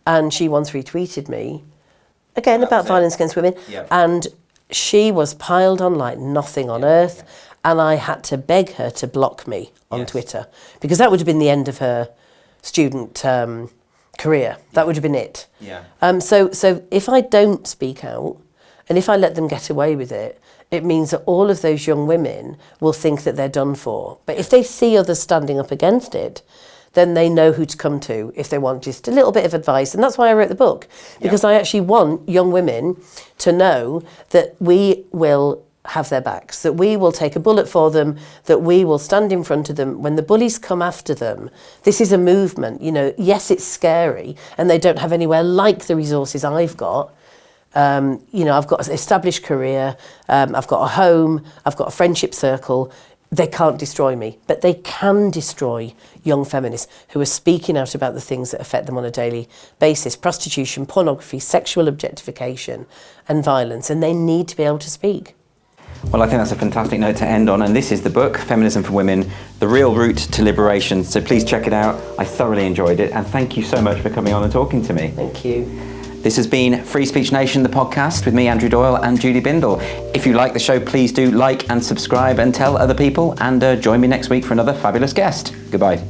and she once retweeted me, again, about violence against women, and she was piled on like nothing on earth, and I had to beg her to block me on Twitter, because that would have been the end of her student career. That would have been it. So if I don't speak out, and if I let them get away with it, it means that all of those young women will think that they're done for. But if they see others standing up against it, then they know who to come to if they want just a little bit of advice. And that's why I wrote the book, because I actually want young women to know that we will have their backs, that we will take a bullet for them, that we will stand in front of them when the bullies come after them. This is a movement, you know, yes, it's scary, and they don't have anywhere like the resources I've got. You know, I've got an established career, I've got a home, I've got a friendship circle. They can't destroy me, but they can destroy young feminists who are speaking out about the things that affect them on a daily basis: prostitution, pornography, sexual objectification and violence, and they need to be able to speak. Well, I think that's a fantastic note to end on, and this is the book, Feminism for Women, The Real Route to Liberation. So please check it out. I thoroughly enjoyed it, and thank you so much for coming on and talking to me. Thank you. This has been Free Speech Nation, the podcast, with me, Andrew Doyle, and Julie Bindel. If you like the show, please do like and subscribe and tell other people, and join me next week for another fabulous guest. Goodbye.